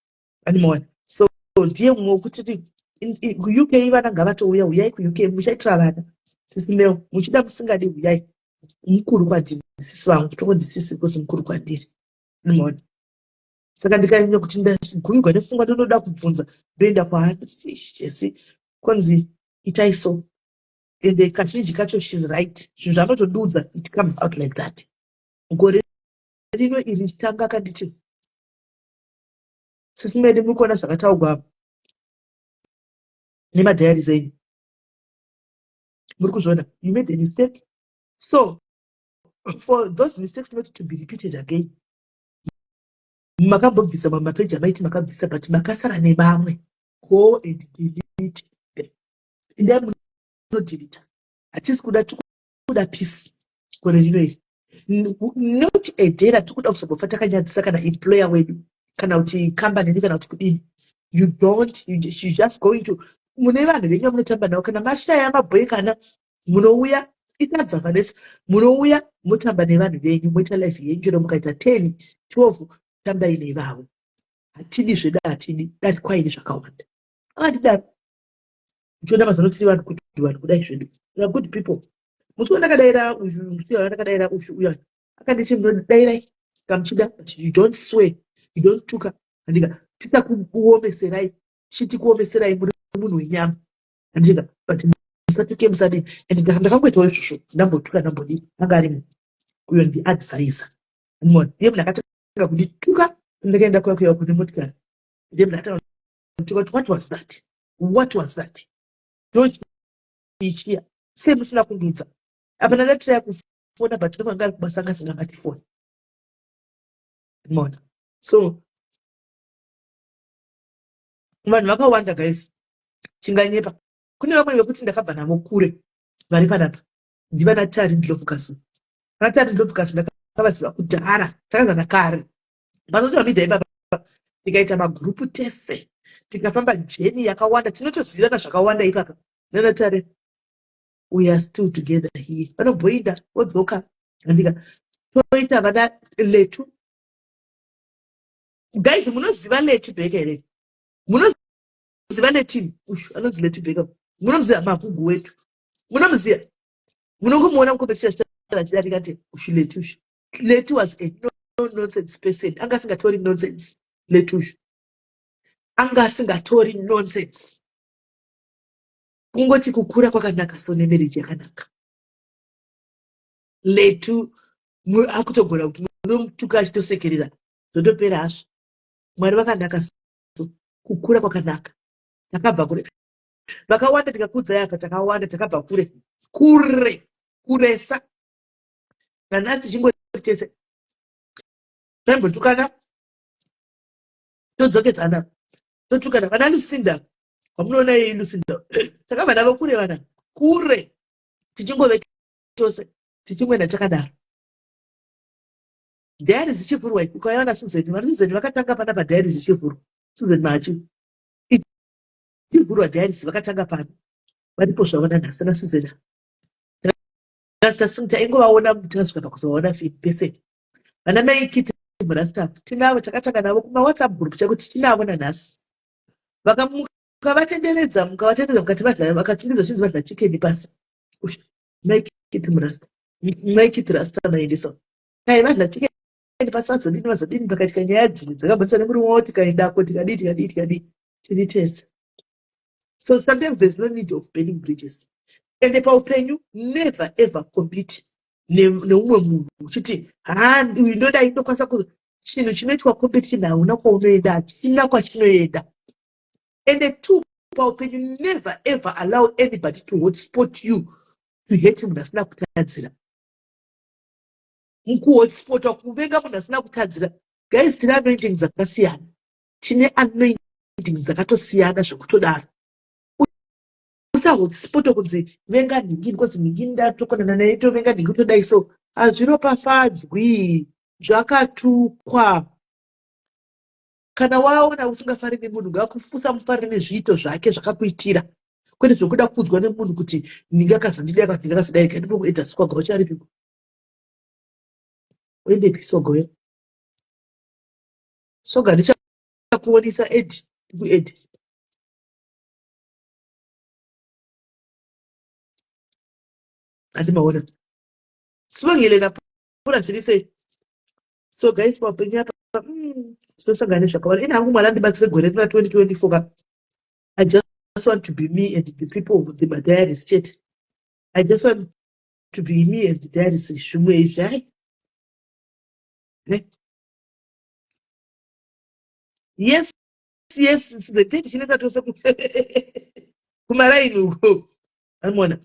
animona. So ndiye mumwe wekuti kuUK vana ngavatouya uyai kuUK muchaitira vana sisi meo muchida musingadi uyai mukuru kwandiri sisi vangu tongondisisi because mukuru kwandiri animona. Saka ndikanyanya kuti ndaguyigwa nepfungwa ndonoda kubvunza ndoenda kwaari Jesse konzi itai so ende kazhinji kacho she's right. Zvinhu zvaanotondiudza it comes out like that. Gore rino iri tanga akanditi SIS MELLY muri kuona zvakataurwa apa nemadhayari enyu muri kuzviona. You made a mistake, so for those mistakes not to be repeated again makambobvisa mamapeji amaiti makabvisa but makasara nemamwe. Go and delete them. Ndai munodelita. Hatisi kuda tikuda peace gore rino iri. Not edera tikuda kuzobofa takanyadzisa kana employer wedu kana kuti company kana kuti kudini. You just going to mune vanhu venyu munotamba navo kana mashaya mabhoyi kana munouya itadzava nese munouya mutamba nevanhu venyu moita life yenyu chero mukaita 10 12 tambai nevavo. Hatidi zveda hatidi dati kwaini zvakawanda akatidaro uchiona mazanotiri vanhu kuti vanhu kudai zvedu we are good people. Musi wandakadaira uyu musi wandakadaira uyu akanditi munodairai kamuchida but you don't swear you don't tuka andika tisakuomeserai chiti kuomeserai muri munhu wenyama andika but musatuke musadini. And ndakangoitawo izvozvo ndambotuka ndambodii anga arimo uyo ndiadvisor. Ndiye munhu akatanga kundituka ndakaenda kuyakuya kune motikari. Ndiye munhu akatanga kundituka kuti what was that ndochiichiya sei musina kundudza apa ndadatira kufona but ndofanga ari kubasa anga asingabati foni. Mona so vanhu vakawanda guys chinganyepa. Kune vamwe vekuti ndakabva navo kure vari panapa ndivana Tari Ndlovukasu. Vana Tari Ndlovukasu ndakavaziva kudhara takazana kare panoti vamidhai baba tikaita magurupu tese tikafamba jeni yakawanda tinotozivana zvakawanda ipapa. Nana Tare we are still together here. Vanobhoinda vodzoka andika toita vana Letu guys munoziva Letu Bheka here munoziva Letu ushu anonzi Letu Bheka munomuziva magugu wetu munomuziva munongomuona mukombetira chidarika te ushu Letu ushu. Letu was a no nonsense person anga asingatori nonsense. Letu ushu anga asingatori nonsense. Kungoti kukura kwakanaka so nemarriage yakanaka. Letu akutogona kuti munomutuka achitosekerera zvotopera hazvo. Mwari vakanaka so kukura kwakanaka. Takabva kure vakawanda tikakudzai apa takawanda takabva kure kuresa nanhasi chingoti tese taimbotukana todzokedzana totukana. Vana Lucinda vamunoona iyi Lucinda takabva navo kure vana kure tichingove tose tichingwenda takadaro. Dhayari dzichivhurwa ukaiona Suzeni vari Suzeni vakatanga pana padhayari dzichivhurwa. Suzeni Machu ichivhurwa dhayari vakatanga pano varipo zvavona nhasi naSuzeni taingovaona tasvika pakuzovaona peseni. Vana mai Kiti murasta tinavo takatanga navo kumawhatsapp group chakuti tinavo nanhasi mukavatenderedza mukati vakatingiza chinzi vadla chikeni pasi mai Kiti murasta mai Kiti rasta maendesa kai vadla chikeni pasi vazodini pakatika nyaya dzimwe dzakabudisa nemurume wavo tikaendako tikadii tiri tese. So sometimes there's no need of burning bridges. Ende paupenyu never ever compete neumwe munhu uchiti uyu ndodai ndokwanisa chinhu chinoitwa competition hauna kwaunoenda hachina kwachinoenda. Ende two paupenyu never ever allow anybody to hotspot you to hate munhu asina kutadzira. Mukuhotspotwa kuvenga munhu asina kutadzira guys tine anointing dzakasiyana tine anointing dzakatosiyana zvekutodaro. Usahotspotwa kunzi venga nhingi because nhingi ndatokonana naye tovenga nhingi todai so hazviropafadzwi zvakatukwa. Kana waona usingafari nemunhu usamufarire nezviito zvake zvakakuitira kwete zvokuda kuudzwa nemunhu kuti nhingi akazondidai kana nhingi akazodai kandibokuedha sikwaga ucharipiko uende pisogoyo soga ndichakuonesa edi kuedi andimaona sivongelena pura zviri sei. So guys paupenyu apa tinosangana nezvakawanda ine hangu mwari andibatsire gore rina 2024 I just want to be me and the people of the diaries chete. I just want to be me and the diaries zvimwe izvi hai yes sibeteti chinesa tose kumaraini uko amona.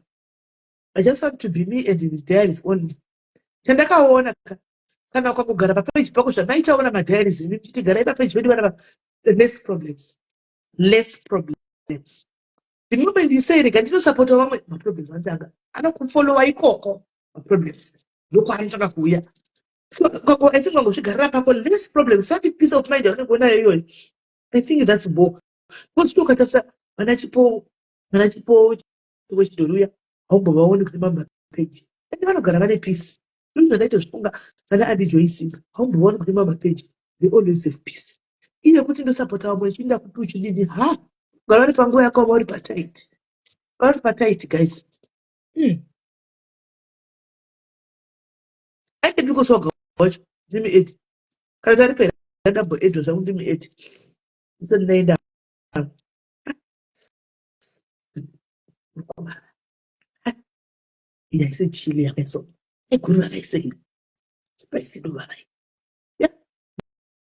I just want to be me and the diaries only. Chandakaona kana ukangogara papeji pako zvamaitaona madhairies kuti garai papeji pedu vana less problems. The moment you say rega ndinosapota vamwe maproblems anotanga anokufollowa ikoko maproblems ndokwaanotanga kuuya. So I think wangozvigarira pako less problems sati peace of mind yaunenge unayo iyoyo. I think that's more because tokatarisa vana chipo wechidhoruya haumbovaoni kuti mamapeji ende vanogara vane peace. Ndozvandaito zvifunga vana andijoisimba haumbovaoni kuti mamapeji they always have peace. Ive kuti ndosapota vamwe chiinda kupi uchidini gara vari panguva yako vari pataiti guys. Aite ndikoswaga wacho ndimi 8 kana taripera double 8 zvangu ndimi 8 ndisati ndaenda yaise chili yakaiswa eguru rakaise spicy dova rai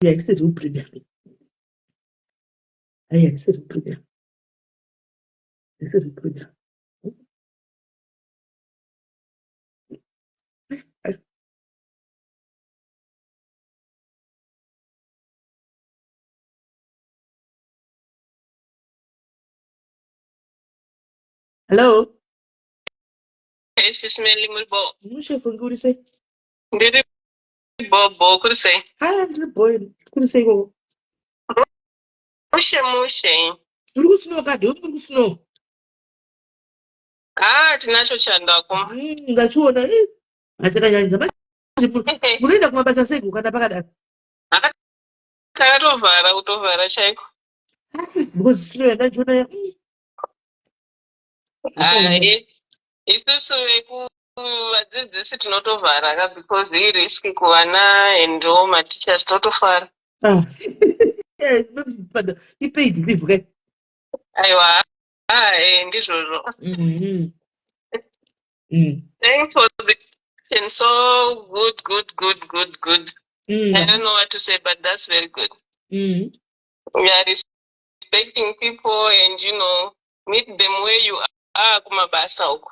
yaise ru premium yaise ru premium yaise ru premium. Hello. SIS MELLY Mulbo. Mushe funguri say. Ndiri bobo kuri say. Ah, ndiri boy kuri say go. Mushe. Uri kusnow kadi uri kusnow. Ah, tinacho chandako. Ngachiona achaka nyanja manje munoenda kumabasa sei kana pakadaro. Kutovhara chaiko. Because snow yandachiona Isusu vadzidzisi tinotovhara because iriski kuvana and all matichers totofara. Ipaid leave kai. Aiwa. Ndizvozvo. Thanks for the question. So good. I don't know what to say, but that's very good. We are respecting people and, meet them where you are kumabasa uko.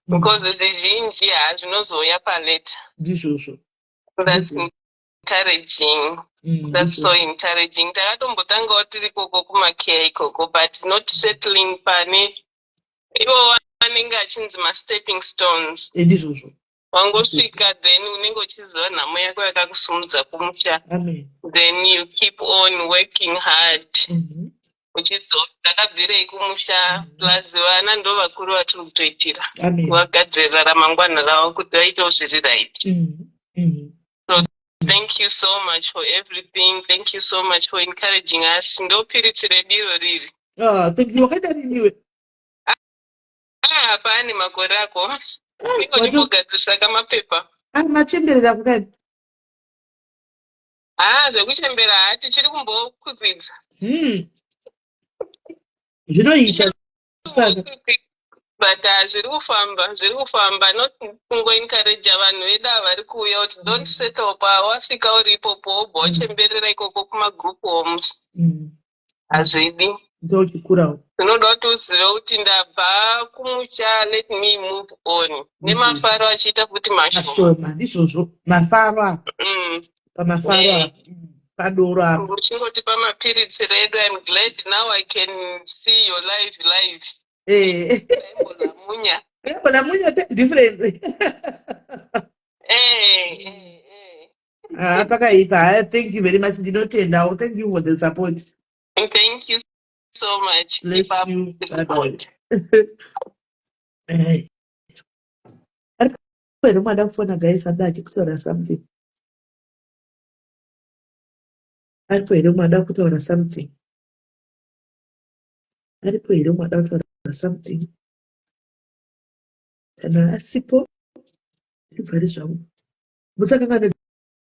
Because zvizhinji hazvinozoya paleta. That's encouraging. That's so encouraging. Takatombotangawo tiri koko kumakeya ikoko, but not settling pane ivo vanenge achinzi ma-stepping stones. Wangosvika then unenge uchiziva nhamo yako yakakusumudza kumusha. Then you keep on working hard. Uchiziva takabvirei kumusha plus vana ndo vakuru vatiri kutoitira kuvagadzirira ramangwana ravo kuti vaitewo zviri right. So thank you so much for everything. Thank you so much for encouraging us. Ndopiritsire diro riri. Thank you. Wakaita rinyiwe. Hapana makore ako. Niko ndimogadzirisa kamapepa. Machemberera kukani. Zvekuchembera tichiri kumbokwikwidza. Zvinoita but zviri kufamba not kungoencourage vanhu vedu ava vari kuuya kuti don't settle pa wasvika uri ipopo wobva wachemberera ikoko kumagroup homes. Hazvidi. Tinoda kuti uzive kuti ndabva kumusha, let me move on. Nemafaro achiita kuti mashoma. Ndizvozvo mafaro apa. Pamafaro apa. Padoro apa. Uchingoti pamapiritsiro edu, I'm glad now I can see your live. Lamunya different. Pakaipa. Thank you very much. Ndinotenda. Thank you for the support. Thank you so much. Bless you. Bye-bye. Mwana kufona guys andati kutora something. Aripo here mwana kutora something. Kana asipo ibvare zvangu. Musakangana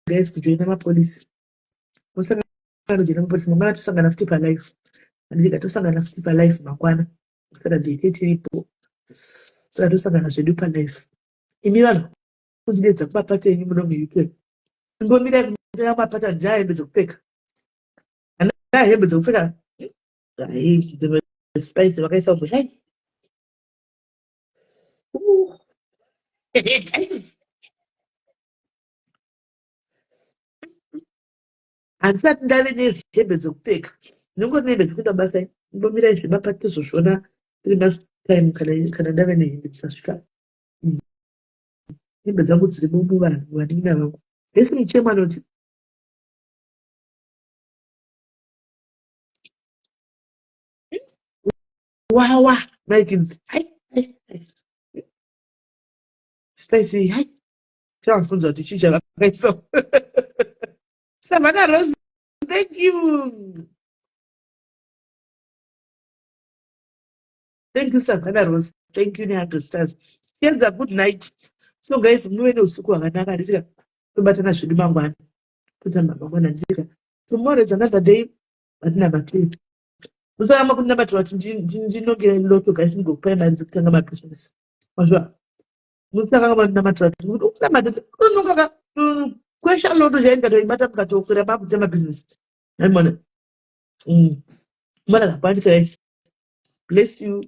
guys kujoina mapolisi. Musakangana kujoina mapolisi. Mangana tosangana futi palife. Andika tosangana futi palife mangwana. Saturday tiripo. Saka tosangana zvedu palife. Imi vanhu kunzidedza kumapata enyu muno muUK. Ngomira kunotora mapata njaya hembe dzekupfeka. Njaya hembe dzekupfeka. Spice vakaisa kushai. Handisati ndave nehembe dzekupfeka. Ndingori nehembe dzekuenda basa. Ngomira zvemapata tizozviona tiri matime kana ndave nehembe dzisasvika. Hembe dzangu dziri muvanhu vanina vangu. Vese nichema noti. Wawa. Like, Spicy, hai. Chafunza kuti shisha vakaisa. Savannah Rose, thank you. Thank you, Savannah Rose. Thank you, 100 stars. Here's a good night. So guys, muwe neusiku hwakanaka ndisika tobatana zvedu mangwana. Totamba mangwana ndisika. Tomorrow is another day. Hatina matiri. Musaramba kunamba kuti ndinogera loto guys ndigokupai mari dzekutanga mabusiness. Mazva. musaka kama namatrat kuti ukunamata unonga kwesha loto zvainga toibata mukatokwira pakuita mabusiness haimona mwana kapandika guys bless you